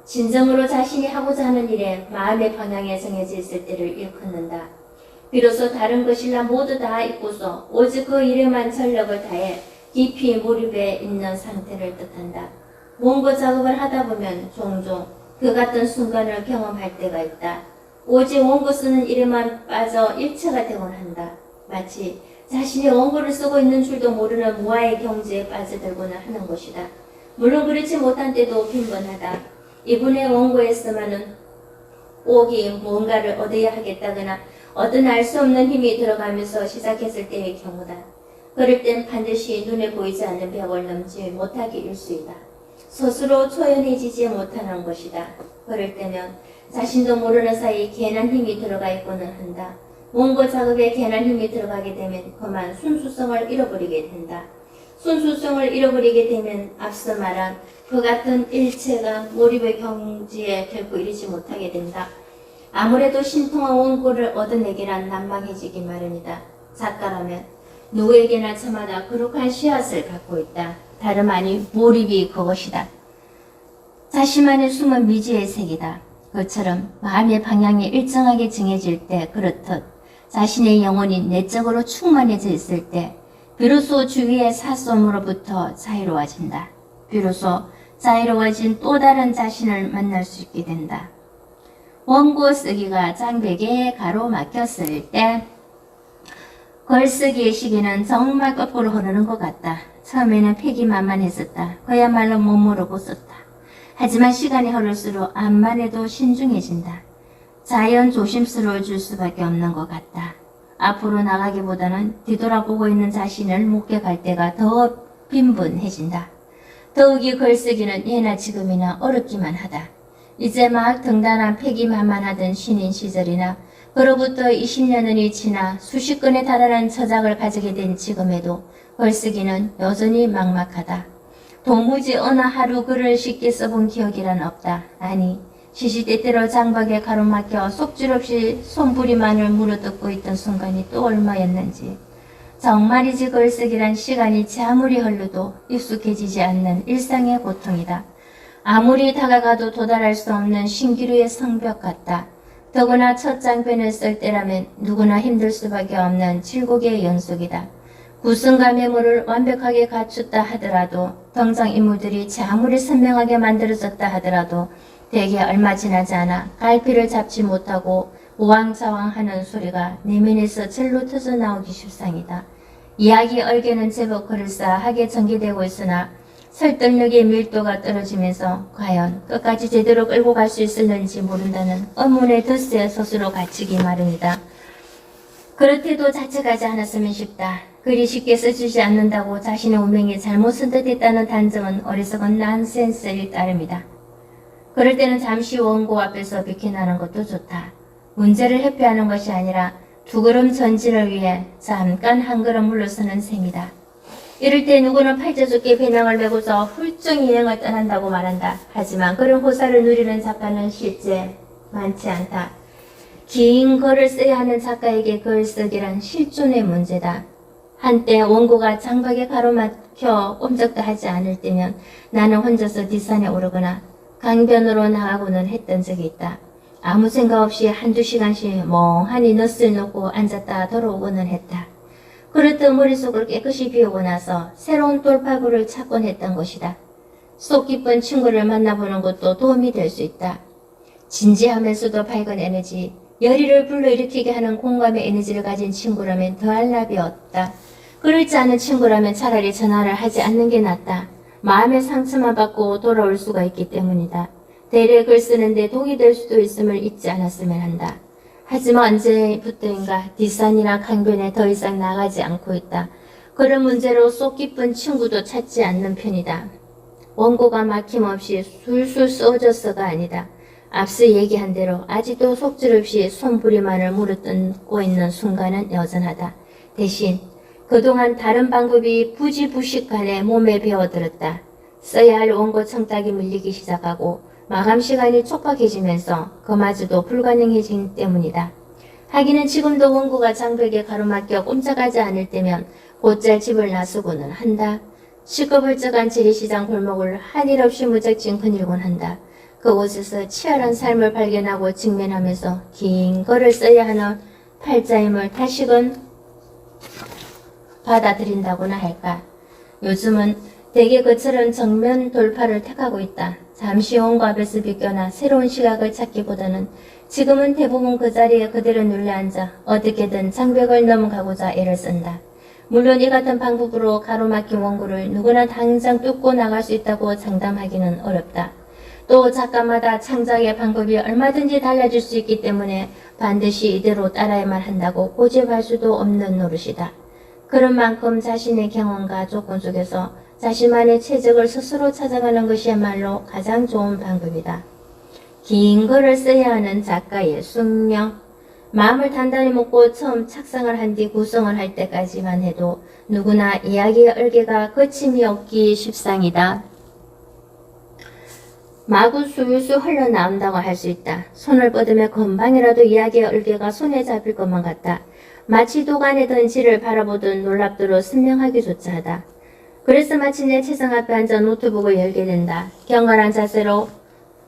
진정으로 자신이 하고자 하는 일에 마음의 방향에 정해져 있을 때를 일컫는다. 비로소 다른 것이라 모두 다 잊고서 오직 그 일에만 전력을 다해 깊이 몰입해 있는 상태를 뜻한다. 원고 작업을 하다 보면 종종 그 같은 순간을 경험할 때가 있다. 오직 원고 쓰는 일에만 빠져 일체가 되곤 한다. 마치 자신이 원고를 쓰고 있는 줄도 모르는 무아의 경지에 빠져들고는 하는 것이다. 물론 그렇지 못한 때도 빈번하다. 이분의 원고에서만은 옥이 뭔가를 얻어야 하겠다거나 어떤 알 수 없는 힘이 들어가면서 시작했을 때의 경우다. 그럴 땐 반드시 눈에 보이지 않는 벽을 넘지 못하기 일수이다. 스스로 초연해지지 못하는 것이다. 그럴 때면 자신도 모르는 사이 괜한 힘이 들어가 있고는 한다. 원고 작업에 괜한 힘이 들어가게 되면 그만 순수성을 잃어버리게 된다. 순수성을 잃어버리게 되면 앞서 말한 그 같은 일체가 몰입의 경지에 결코 이르지 못하게 된다. 아무래도 신통한 원고를 얻어내기란 난망해지기 마련이다. 작가라면 누구에게나 저마다 거룩한 씨앗을 갖고 있다. 다름 아닌 몰입이 그것이다. 자신만의 숨은 미지의 색이다. 그처럼 마음의 방향이 일정하게 정해질 때 그렇듯 자신의 영혼이 내적으로 충만해져 있을 때 비로소 주위의 사소함으로부터 자유로워진다. 비로소 자유로워진 또 다른 자신을 만날 수 있게 된다. 원고 쓰기가 장벽에 가로막혔을 때 글쓰기의 시기는 정말 거꾸로 흐르는 것 같다. 처음에는 패기만만했었다. 그야말로 못 모르고 썼다. 하지만 시간이 흐를수록 암만 해도 신중해진다. 자연 조심스러워질 수밖에 없는 것 같다. 앞으로 나가기보다는 뒤돌아보고 있는 자신을 목격할 때가 더 빈번해진다. 더욱이 글쓰기는 예나 지금이나 어렵기만 하다. 이제 막 등단한 패기만만하던 신인 시절이나 그로부터 20년이 지나 수십 건에 달하는 저작을 가지게 된 지금에도 글쓰기는 여전히 막막하다. 도무지 어느 하루 글을 쉽게 써본 기억이란 없다. 아니, 시시때때로 장박에 가로막혀 속줄없이 손부리만을 물어뜯고 있던 순간이 또 얼마였는지. 정말이지 글쓰기란 시간이 아무리 흘러도 익숙해지지 않는 일상의 고통이다. 아무리 다가가도 도달할 수 없는 신기루의 성벽 같다. 더구나 첫 장편을 쓸 때라면 누구나 힘들 수밖에 없는 질곡의 연속이다. 구성과 메모를 완벽하게 갖췄다 하더라도, 등장인물들이 아무리 선명하게 만들어졌다 하더라도 대개 얼마 지나지 않아 갈피를 잡지 못하고 우왕좌왕하는 소리가 내면에서 절로 터져나오기 십상이다. 이야기 얼개는 제법 그럴싸하게 전개되고 있으나 설득력의 밀도가 떨어지면서 과연 끝까지 제대로 끌고 갈 수 있을는지 모른다는 의문의 덫에 스스로 갇히기 마련이다. 그렇게도 자책하지 않았으면 싶다. 글이 쉽게 써지지 않는다고 자신의 운명이 잘못 선택됐다는 단정은 어리석은 난센스일 따름이다. 그럴 때는 잠시 원고 앞에서 비켜나는 것도 좋다. 문제를 회피하는 것이 아니라 두 걸음 전진을 위해 잠깐 한 걸음 물러서는 셈이다. 이럴 때 누구는 팔자좋게 배낭을 메고서 훌쩍 여행을 떠난다고 말한다. 하지만 그런 호사를 누리는 작가는 실제 많지 않다. 긴 글을 써야 하는 작가에게 글 쓰기란 실존의 문제다. 한때 원고가 장박에 가로막혀 꼼짝도 하지 않을 때면 나는 혼자서 뒷산에 오르거나 강변으로 나가고는 했던 적이 있다. 아무 생각 없이 한두 시간씩 멍하니 넛을 놓고 앉았다 돌아오고는 했다. 그렇듯 머릿속을 깨끗이 비우고 나서 새로운 돌파구를 찾곤 했던 것이다. 속 깊은 친구를 만나보는 것도 도움이 될 수 있다. 진지하면서도 밝은 에너지, 열의를 불러일으키게 하는 공감의 에너지를 가진 친구라면 더할 나위 없다. 그렇지 않은 친구라면 차라리 전화를 하지 않는 게 낫다. 마음의 상처만 받고 돌아올 수가 있기 때문이다. 대래 글 쓰는데 독이 될 수도 있음을 잊지 않았으면 한다. 하지만 언제부터인가 뒷산이나 강변에 더 이상 나가지 않고 있다. 그런 문제로 속 깊은 친구도 찾지 않는 편이다. 원고가 막힘없이 술술 써져서가 아니다. 앞서 얘기한 대로 아직도 속질 없이 손부리만을 물어뜯고 있는 순간은 여전하다. 대신 그동안 다른 방법이 부지부식간에 몸에 배어들었다. 써야 할 원고 청탁이 밀리기 시작하고 마감 시간이 촉박해지면서 그마저도 불가능해진 때문이다. 하기는 지금도 원고가 장벽에 가로막혀 꼼짝하지 않을 때면 곧잘 집을 나서고는 한다. 시끌벅적한 재래시장 골목을 한일 없이 무작정 거닐곤 한다. 그곳에서 치열한 삶을 발견하고 직면하면서 긴 글을 써야 하는 팔자임을 다시금 받아들인다고나 할까. 요즘은 대개 그처럼 정면 돌파를 택하고 있다. 잠시 원고 앞에서 비껴나 새로운 시각을 찾기보다는 지금은 대부분 그 자리에 그대로 눌러앉아 어떻게든 장벽을 넘어가고자 애를 쓴다. 물론 이 같은 방법으로 가로막힌 원고를 누구나 당장 뚫고 나갈 수 있다고 장담하기는 어렵다. 또 작가마다 창작의 방법이 얼마든지 달라질 수 있기 때문에 반드시 이대로 따라야만 한다고 고집할 수도 없는 노릇이다. 그런 만큼 자신의 경험과 조건 속에서 자신만의 최적을 스스로 찾아가는 것이야말로 가장 좋은 방법이다. 긴 글을 써야 하는 작가의 숙명. 마음을 단단히 먹고 처음 착상을 한 뒤 구성을 할 때까지만 해도 누구나 이야기의 얼개가 거침이 없기 십상이다. 마구 술술 흘러나온다고 할 수 있다. 손을 뻗으면 금방이라도 이야기의 얼개가 손에 잡힐 것만 같다. 마치 도간에 든 지를 바라보듯 놀랍도록 선명하기조차 하다. 그래서 마침내 책상 앞에 앉아 노트북을 열게 된다. 경건한 자세로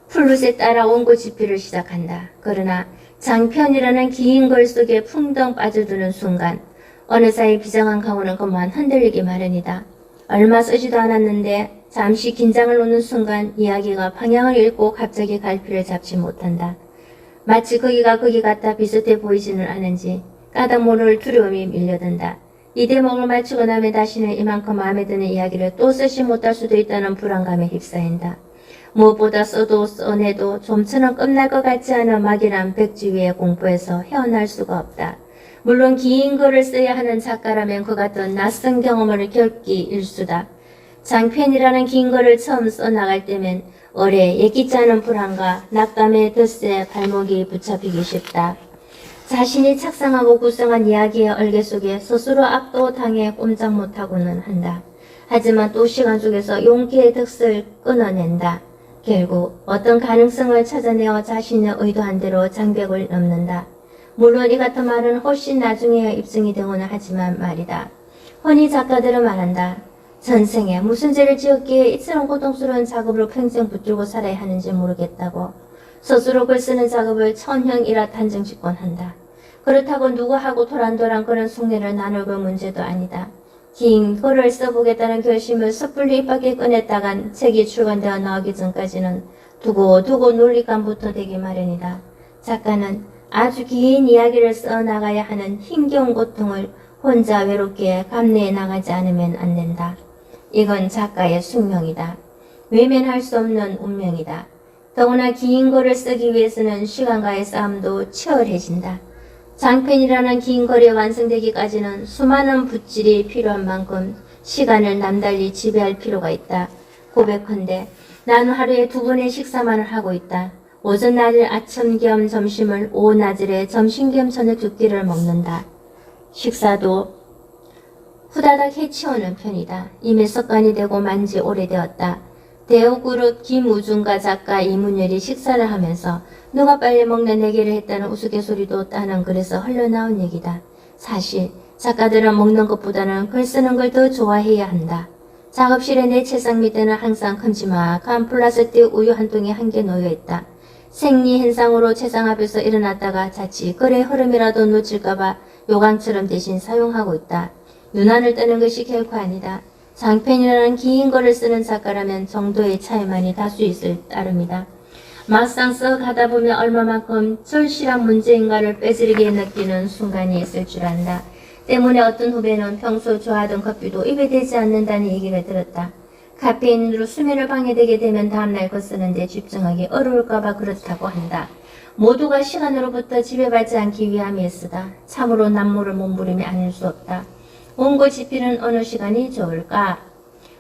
플룻에 따라 원고 집필을 시작한다. 그러나 장편이라는 긴 글 속에 풍덩 빠져드는 순간 어느 사이 비장한 가오는 그만 흔들리기 마련이다. 얼마 쓰지도 않았는데 잠시 긴장을 놓는 순간 이야기가 방향을 잃고 갑자기 갈피를 잡지 못한다. 마치 거기가 거기 같아 비슷해 보이지는 않은지 까닭 모를 두려움이 밀려든다. 이 대목을 맞추고 나면 다시는 이만큼 마음에 드는 이야기를 또 쓰지 못할 수도 있다는 불안감에 휩싸인다. 무엇보다 써도 써내도 좀처럼 끝날 것 같지 않은 막연한 백지 위의 공부에서 헤어날 수가 없다. 물론 긴 글을 써야 하는 작가라면 그 같은 낯선 경험을 겪기 일수다. 장편이라는 긴 글을 처음 써나갈 때면 오래 예기치 않은 불안과 낙담의 덫에 발목이 붙잡히기 쉽다. 자신이 착상하고 구성한 이야기의 얼개 속에 스스로 압도당해 꼼짝 못하고는 한다. 하지만 또 시간 속에서 용기의 덫을 끊어낸다. 결국 어떤 가능성을 찾아내어 자신의 의도한 대로 장벽을 넘는다. 물론 이 같은 말은 훨씬 나중에야 입증이 되고는 하지만 말이다. 흔히 작가들은 말한다. 전생에 무슨 죄를 지었기에 이처럼 고통스러운 작업을 평생 붙들고 살아야 하는지 모르겠다고. 스스로 글 쓰는 작업을 천형이라 단정짓곤 한다. 그렇다고 누구하고 도란도란 그런 속내를 나눌 문제도 아니다. 긴 글을 써보겠다는 결심을 섣불리 입 밖에 꺼냈다간 책이 출간되어 나오기 전까지는 두고두고 논리감부터 되기 마련이다. 작가는 아주 긴 이야기를 써나가야 하는 힘겨운 고통을 혼자 외롭게 감내해 나가지 않으면 안 된다. 이건 작가의 숙명이다. 외면할 수 없는 운명이다. 더구나 긴 글을 쓰기 위해서는 시간과의 싸움도 치열해진다. 장편이라는 긴 글이 완성되기까지는 수많은 붓질이 필요한 만큼 시간을 남달리 지배할 필요가 있다. 고백컨대 나는 하루에 2번의 식사만을 하고 있다. 오전 낮을 아침 겸 점심을 오후 낮을에 점심 겸 저녁 2끼를 먹는다. 식사도 후다닥 해치우는 편이다. 이미 습관이 되고 만지 오래되었다. 대우그룹 김우중과 작가 이문열이 식사를 하면서 누가 빨리 먹는 내기를 했다는 우스갯소리도 따는 글에서 흘러나온 얘기다. 사실 작가들은 먹는 것보다는 글 쓰는 걸 더 좋아해야 한다. 작업실의 내 책상 밑에는 항상 큼지막한 플라스틱 우유 한 통이 한 개 놓여있다. 생리 현상으로 책상 앞에서 일어났다가 자칫 글의 흐름이라도 놓칠까봐 요강처럼 대신 사용하고 있다. 유난을 떠는 것이 결코 아니다. 장편이라는 긴 글을 쓰는 작가라면 정도의 차이만이 다수 있을 따름이다. 막상 써가다 보면 얼마만큼 절실한 문제인가를 빼지르게 느끼는 순간이 있을 줄 안다. 때문에 어떤 후배는 평소 좋아하던 커피도 입에 대지 않는다는 얘기를 들었다. 카페인으로 수면을 방해되게 되면 다음날 거 쓰는데 집중하기 어려울까봐 그렇다고 한다. 모두가 시간으로부터 지배받지 않기 위함이 쓰다. 참으로 남모를 몸부림이 아닐 수 없다. 원고 집필은 어느 시간이 좋을까?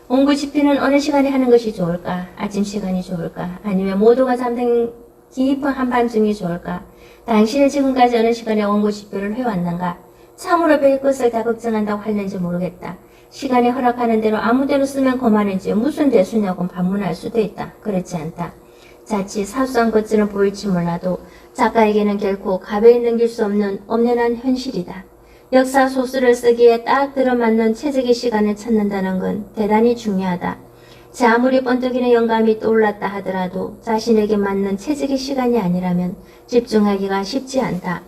원고 집필은 어느 시간에 하는 것이 좋을까? 아침 시간이 좋을까? 아니면 모두가 잠든 깊은 한밤중이 좋을까? 당신은 지금까지 어느 시간에 원고 집필을 해왔는가? 참으로 별 것을 다 걱정한다고 하는지 모르겠다. 시간이 허락하는 대로 아무데로 쓰면 그만인지 무슨 대수냐고 반문할 수도 있다. 그렇지 않다. 자칫 사소한 것들은 보일지 몰라도 작가에게는 결코 가벼이 넘길 수 없는 엄연한 현실이다. 역사 소설을 쓰기에 딱 들어맞는 최적의 시간을 찾는다는 건 대단히 중요하다. 제 아무리 번뜩이는 영감이 떠올랐다 하더라도 자신에게 맞는 최적의 시간이 아니라면 집중하기가 쉽지 않다.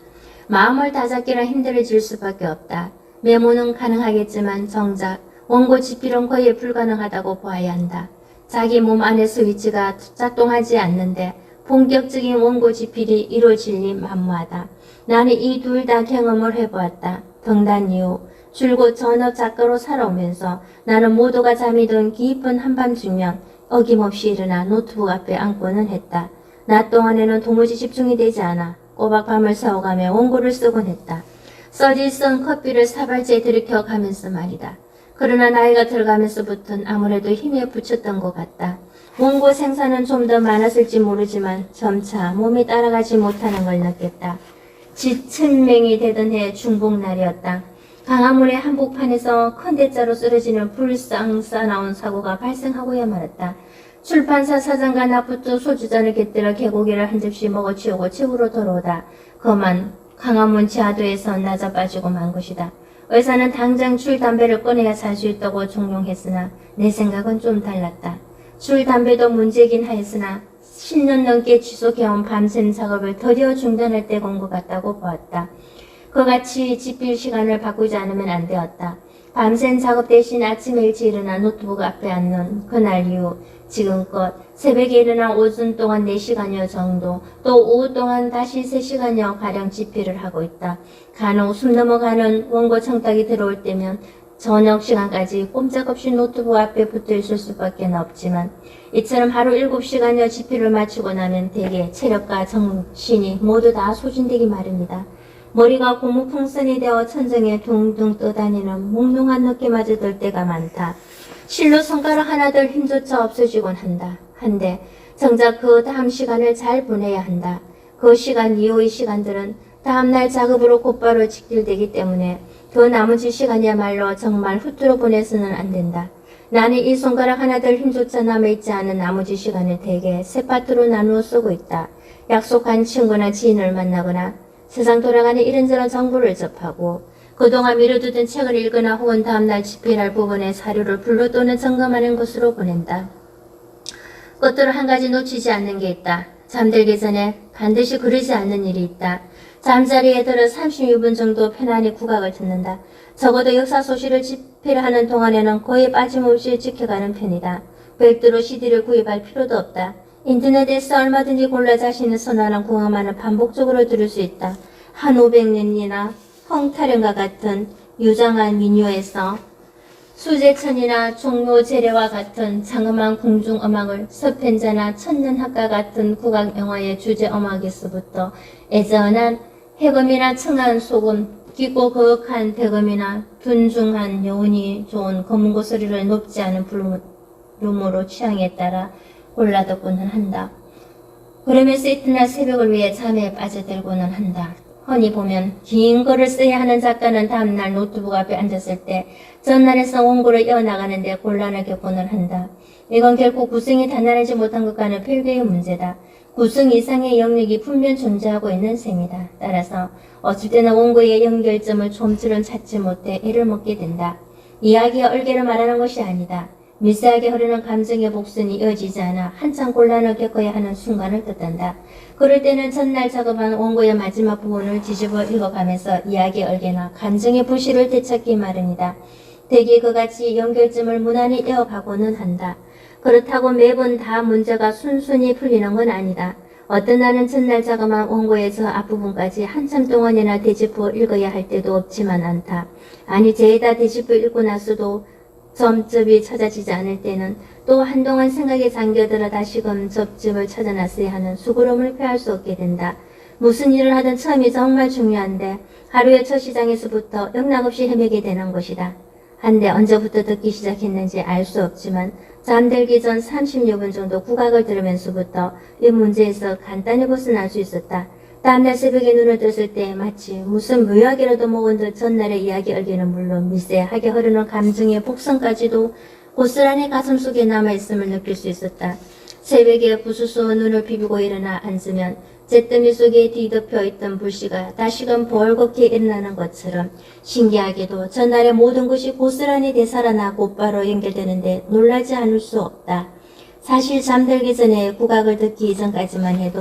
마음을 다잡기란 힘들어질 수밖에 없다. 메모는 가능하겠지만 정작 원고 집필은 거의 불가능하다고 보아야 한다. 자기 몸 안에서 위치가 작동하지 않는데 본격적인 원고 집필이 이루어질리 만무하다. 나는 이 둘 다 경험을 해보았다. 병단 이후 줄곧 전업 작가로 살아오면서 나는 모두가 잠이 든 깊은 한밤중면 어김없이 일어나 노트북 앞에 앉고는 했다. 낮 동안에는 도무지 집중이 되지 않아 꼬박 밤을 새워가며 원고를 쓰곤 했다. 써질쓴 커피를 사발제에 들이켜 가면서 말이다. 그러나 나이가 들어가면서부터는 아무래도 힘에 부쳤던 것 같다. 원고 생산은 좀 더 많았을지 모르지만 점차 몸이 따라가지 못하는 걸 느꼈다. 지천맹이 되던 해 중복날이었다. 강화문의 한복판에서 큰 대자로 쓰러지는 불상사 나온 사고가 발생하고야 말았다. 출판사 사장과 나부터 소주잔을 곁들여 개고기를 한 접시 먹어치우고 집으로 돌아오다 그만 강화문 지하도에서 낮아 빠지고 만 것이다. 의사는 당장 줄 담배를 꺼내야 살 수 있다고 종용했으나 내 생각은 좀 달랐다. 줄 담배도 문제긴 하였으나 10년 넘게 지속해온 밤샘 작업을 드디어 중단할 때가 온 것 같다고 보았다. 그같이 집필 시간을 바꾸지 않으면 안 되었다. 밤샘 작업 대신 아침에 일찍 일어나 노트북 앞에 앉는 그날 이후 지금껏 새벽에 일어나 오전 동안 4시간여 정도 또 오후 동안 다시 3시간여 가량 집필을 하고 있다. 간혹 숨 넘어가는 원고 청탁이 들어올 때면 저녁 시간까지 꼼짝없이 노트북 앞에 붙어 있을 수밖에 없지만 이처럼 하루 7시간여 집필을 마치고 나면 대개 체력과 정신이 모두 다 소진되기 마련이다. 머리가 고무풍선이 되어 천정에 둥둥 떠다니는 몽롱한 느낌마저 들 때가 많다. 실로 손가락 하나들 힘조차 없어지곤 한다. 한데 정작 그 다음 시간을 잘 보내야 한다. 그 시간 이후의 시간들은 다음날 작업으로 곧바로 직결되기 때문에 그 나머지 시간이야말로 정말 후투로 보내서는 안 된다. 나는 이 손가락 하나들 힘조차 남아있지 않은 나머지 시간을 대개 세 파트로 나누어 쓰고 있다. 약속한 친구나 지인을 만나거나 세상 돌아가는 이런저런 정보를 접하고 그동안 미뤄두던 책을 읽거나 혹은 다음날 집필할 부분의 사료를 불러 또는 점검하는 것으로 보낸다. 끝으로 한 가지 놓치지 않는 게 있다. 잠들기 전에 반드시 그러지 않는 일이 있다. 잠자리에 들어 36분 정도 편안히 국악을 듣는다. 적어도 역사 소실을 집필하는 동안에는 거의 빠짐없이 지켜가는 편이다. 별도로 CD를 구입할 필요도 없다. 인터넷에서 얼마든지 골라 자신의 선호하는 궁음만을 반복적으로 들을 수 있다. 한 500년이나 홍타령과 같은 유장한 민요에서 수제천이나 종묘제례와 같은 장엄한 궁중음악을 서편자나 천년학과 같은 국악영화의 주제음악에서부터 애전한 해금이나 청한 소금, 깊고 거역한 대금이나 둔중한 여운이 좋은 검은고 소리를 높지 않은 부름으로 취향에 따라 골라 듣고는 한다. 그러면서 이튿날 새벽을 위해 잠에 빠져들고는 한다. 흔히 보면 긴 글을 써야 하는 작가는 다음날 노트북 앞에 앉았을 때 전날에서 원고를 이어나가는데 곤란을 겪고는 한다. 이건 결코 구성이 단단하지 못한 것과는 별개의 문제다. 구성 이상의 영역이 분명 존재하고 있는 셈이다. 따라서 어쩔 때는 원고의 연결점을 좀처럼 찾지 못해 애를 먹게 된다. 이야기의 얼개를 말하는 것이 아니다. 미세하게 흐르는 감정의 복선이 이어지지 않아 한참 곤란을 겪어야 하는 순간을 뜻한다. 그럴 때는 전날 작업한 원고의 마지막 부분을 뒤집어 읽어가면서 이야기의 얼개나 감정의 부실을 되찾기 마련이다. 대개 그같이 연결점을 무난히 이어가고는 한다. 그렇다고 매번 다 문제가 순순히 풀리는 건 아니다. 어떤 날은 전날 자그마한 원고에서 앞부분까지 한참 동안이나 되짚어 읽어야 할 때도 없지만 않다. 아니 죄다 되짚어 읽고 나서도 점집이 찾아지지 않을 때는 또 한동안 생각에 잠겨들어 다시금 접점을 찾아 나서야 하는 수고로움을 표할 수 없게 된다. 무슨 일을 하든 처음이 정말 중요한데 하루의 첫 시장에서부터 영락없이 헤매게 되는 것이다. 한데 언제부터 듣기 시작했는지 알 수 없지만 잠들기 전 30여 분 정도 국악을 들으면서부터 이 문제에서 간단히 벗어날 수 있었다. 다음날 새벽에 눈을 떴을 때 마치 무슨 묘약이라도 먹은 듯 전날의 이야기 얼기는 물론 미세하게 흐르는 감정의 복선까지도 고스란히 가슴속에 남아있음을 느낄 수 있었다. 새벽에 부수수 눈을 비비고 일어나 앉으면 잿더미 속에 뒤덮여 있던 불씨가 다시금 벌겋게 일어나는 것처럼 신기하게도 전날의 모든 것이 고스란히 되살아나 곧바로 연결되는데 놀라지 않을 수 없다. 사실 잠들기 전에 국악을 듣기 이전까지만 해도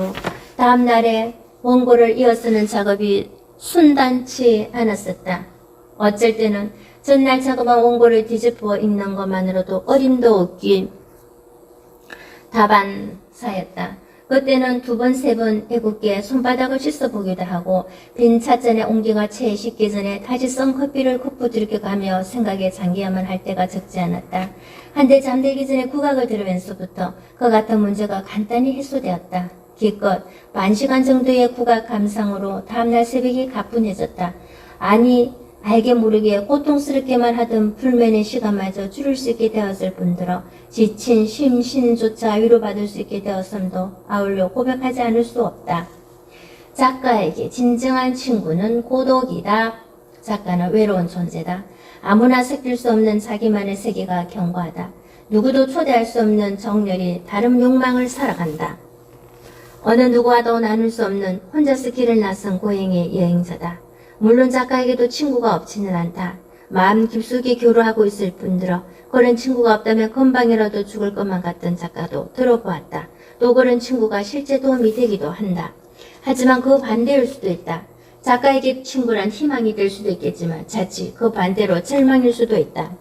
다음날에 원고를 이어쓰는 작업이 순탄치 않았었다. 어쩔 때는 전날 작업한 원고를 뒤집어 읽는 것만으로도 어림도 없기 다반사였다. 그때는 두 번, 세 번 애꿎게 손바닥을 씻어보기도 하고 빈 찻잔에 온기가 채 식기 전에 다지성 커피를 컵부 들이켜가며 생각에 잠겨야만 할 때가 적지 않았다. 한데 잠들기 전에 국악을 들으면서부터 그 같은 문제가 간단히 해소되었다. 기껏 반시간 정도의 국악 감상으로 다음날 새벽이 가뿐해졌다. 아니 알게 모르게 고통스럽게만 하던 불면의 시간마저 줄일 수 있게 되었을 뿐더러 지친 심신조차 위로받을 수 있게 되었음도 아울러 고백하지 않을 수 없다. 작가에게 진정한 친구는 고독이다. 작가는 외로운 존재다. 아무나 섞일 수 없는 자기만의 세계가 견고하다. 누구도 초대할 수 없는 정열이 다른 욕망을 살아간다. 어느 누구와도 나눌 수 없는 혼자서 길을 나선 고행의 여행자다. 물론 작가에게도 친구가 없지는 않다. 마음 깊숙이 교류하고 있을 뿐더러 그런 친구가 없다면 금방이라도 죽을 것만 같던 작가도 들어보았다. 또 그런 친구가 실제 도움이 되기도 한다. 하지만 그 반대일 수도 있다. 작가에게 친구란 희망이 될 수도 있겠지만 자칫 그 반대로 절망일 수도 있다.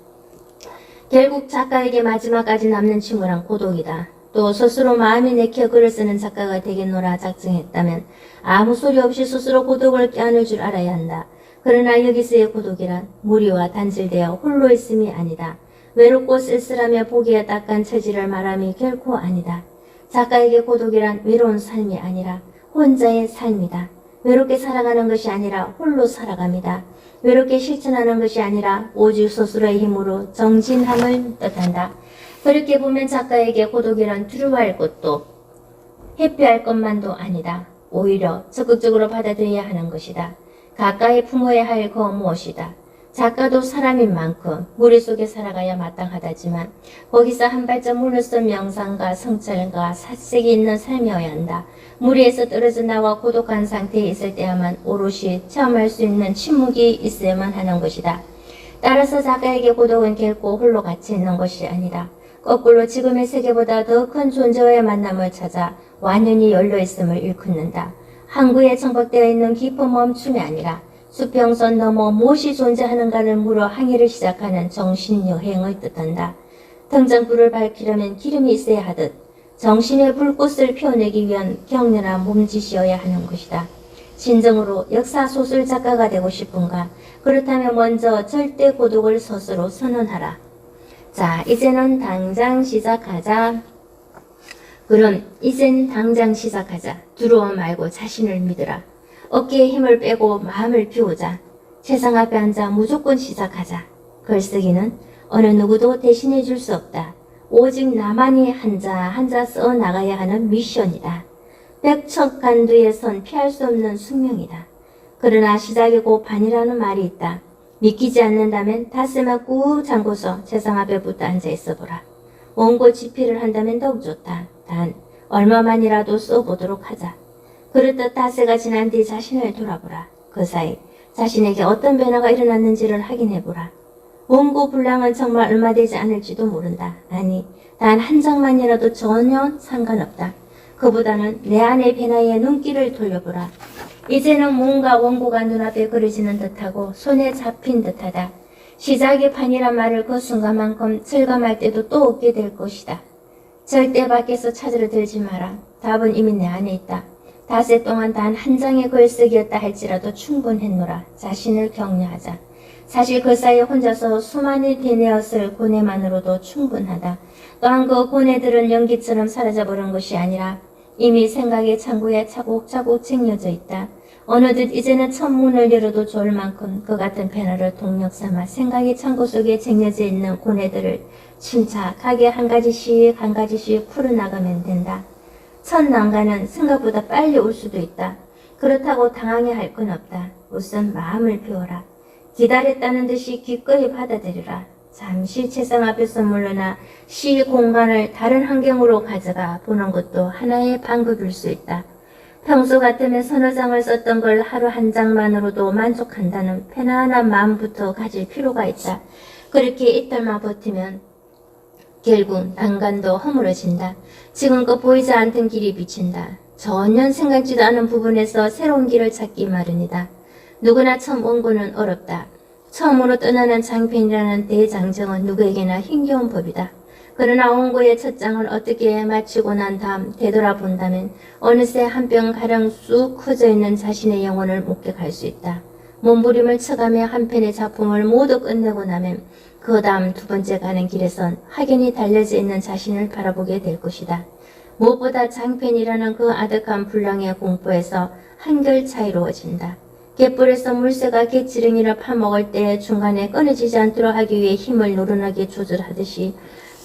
결국 작가에게 마지막까지 남는 친구란 고독이다. 또 스스로 마음이 내켜 글을 쓰는 작가가 되겠노라 작정했다면 아무 소리 없이 스스로 고독을 껴안을 줄 알아야 한다. 그러나 여기서의 고독이란 무리와 단절되어 홀로 있음이 아니다. 외롭고 쓸쓸하며 보기에 딱한 처지를 말함이 결코 아니다. 작가에게 고독이란 외로운 삶이 아니라 혼자의 삶이다. 외롭게 살아가는 것이 아니라 홀로 살아갑니다. 외롭게 실천하는 것이 아니라 오직 스스로의 힘으로 정진함을 뜻한다. 그렇게 보면 작가에게 고독이란 두려워할 것도 회피할 것만도 아니다. 오히려 적극적으로 받아들여야 하는 것이다. 가까이 품어야 할 그 무엇이다. 작가도 사람인 만큼 무리 속에 살아가야 마땅하다지만 거기서 한 발짝 물러서 명상과 성찰과 사색이 있는 삶이어야 한다. 무리에서 떨어져 나와 고독한 상태에 있을 때야만 오롯이 체험할 수 있는 침묵이 있어야만 하는 것이다. 따라서 작가에게 고독은 결코 홀로 갇혀 있는 것이 아니다. 거꾸로 지금의 세계보다 더 큰 존재와의 만남을 찾아 완연히 열려있음을 일컫는다. 항구에 정박되어 있는 깊은 멈춤이 아니라 수평선 너머 무엇이 존재하는가를 물어 항해를 시작하는 정신여행을 뜻한다. 당장 불을 밝히려면 기름이 있어야 하듯 정신의 불꽃을 피워내기 위한 격렬한 몸짓이어야 하는 것이다. 진정으로 역사소설 작가가 되고 싶은가? 그렇다면 먼저 절대 고독을 스스로 선언하라. 자, 이제는 당장 시작하자. 그럼 이젠 당장 시작하자. 두려워 말고 자신을 믿으라. 어깨에 힘을 빼고 마음을 비우자. 세상 앞에 앉아 무조건 시작하자. 글쓰기는 어느 누구도 대신해 줄 수 없다. 오직 나만이 한자 써 나가야 하는 미션이다. 백척간두에 선 피할 수 없는 숙명이다. 그러나 시작이 곧 반이라는 말이 있다. 믿기지 않는다면 닷새만 꾹 잠고서 세상 앞에 붙어 앉아 있어보라. 원고 집필을 한다면 더욱 좋다. 단 얼마만이라도 써보도록 하자. 그렇듯 닷새가 지난 뒤 자신을 돌아보라. 그 사이 자신에게 어떤 변화가 일어났는지를 확인해보라. 원고 분량은 정말 얼마 되지 않을지도 모른다. 아니, 단 한 장만이라도 전혀 상관없다. 그보다는 내 안의 변화에 눈길을 돌려보라. 이제는 뭔가 원고가 눈앞에 그려지는 듯하고 손에 잡힌 듯하다. 시작의 판이란 말을 그 순간만큼 절감할 때도 또 얻게 될 것이다. 절대 밖에서 찾으러 들지 마라. 답은 이미 내 안에 있다. 닷새 동안 단 한 장의 글쓰기였다 할지라도 충분했노라. 자신을 격려하자. 사실 그 사이에 혼자서 수많이 되뇌었을 고뇌만으로도 충분하다. 또한 그 고뇌들은 연기처럼 사라져버린 것이 아니라 이미 생각의 창구에 차곡차곡 쟁여져 있다. 어느덧 이제는 첫 문을 열어도 좋을 만큼 그 같은 페널을 동력 삼아 생각의 창고 속에 쟁여져 있는 고뇌들을 침착하게 한 가지씩 풀어나가면 된다. 첫 난관은 생각보다 빨리 올 수도 있다. 그렇다고 당황해 할 건 없다. 우선 마음을 비워라. 기다렸다는 듯이 기꺼이 받아들여라. 잠시 책상 앞에서 물러나 시 공간을 다른 환경으로 가져가 보는 것도 하나의 방법일 수 있다. 평소 같으면 서너 장을 썼던 걸 하루 한 장만으로도 만족한다는 편안한 마음부터 가질 필요가 있다. 그렇게 이틀만 버티면 결국 난간도 허물어진다. 지금껏 보이지 않던 길이 비친다. 전혀 생각지도 않은 부분에서 새로운 길을 찾기 마련이다. 누구나 처음 원고는 어렵다. 처음으로 떠나는 장편이라는 대장정은 누구에게나 힘겨운 법이다. 그러나 원고의 첫 장을 어떻게 마치고 난 다음 되돌아본다면 어느새 한 뼘가량 쑥 커져 있는 자신의 영혼을 목격할 수 있다. 몸부림을 쳐가며 한 편의 작품을 모두 끝내고 나면 그 다음 두 번째 가는 길에선 확연히 달려져 있는 자신을 바라보게 될 것이다. 무엇보다 장편이라는 그 아득한 분량의 공포에서 한결 자유로워진다. 갯불에서 물새가 갯지렁이를 파먹을 때 중간에 끊어지지 않도록 하기 위해 힘을 노련하게 조절하듯이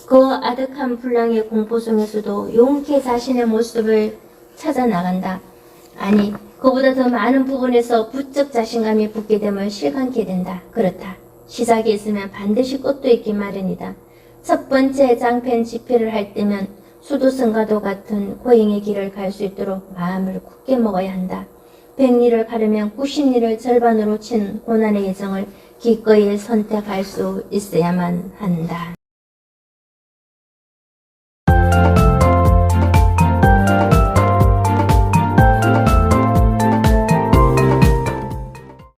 그 아득한 분량의 공포 속에서도 용케 자신의 모습을 찾아 나간다. 아니, 그보다 더 많은 부분에서 부쩍 자신감이 붙게 됨을 실감게 된다. 그렇다. 시작이 있으면 반드시 끝도 있기 마련이다. 첫 번째 장편 집필을 할 때면 수도승과도 같은 고행의 길을 갈 수 있도록 마음을 굳게 먹어야 한다. 100리를 가르면 90리를 절반으로 친 고난의 예정을 기꺼이 선택할 수 있어야만 한다.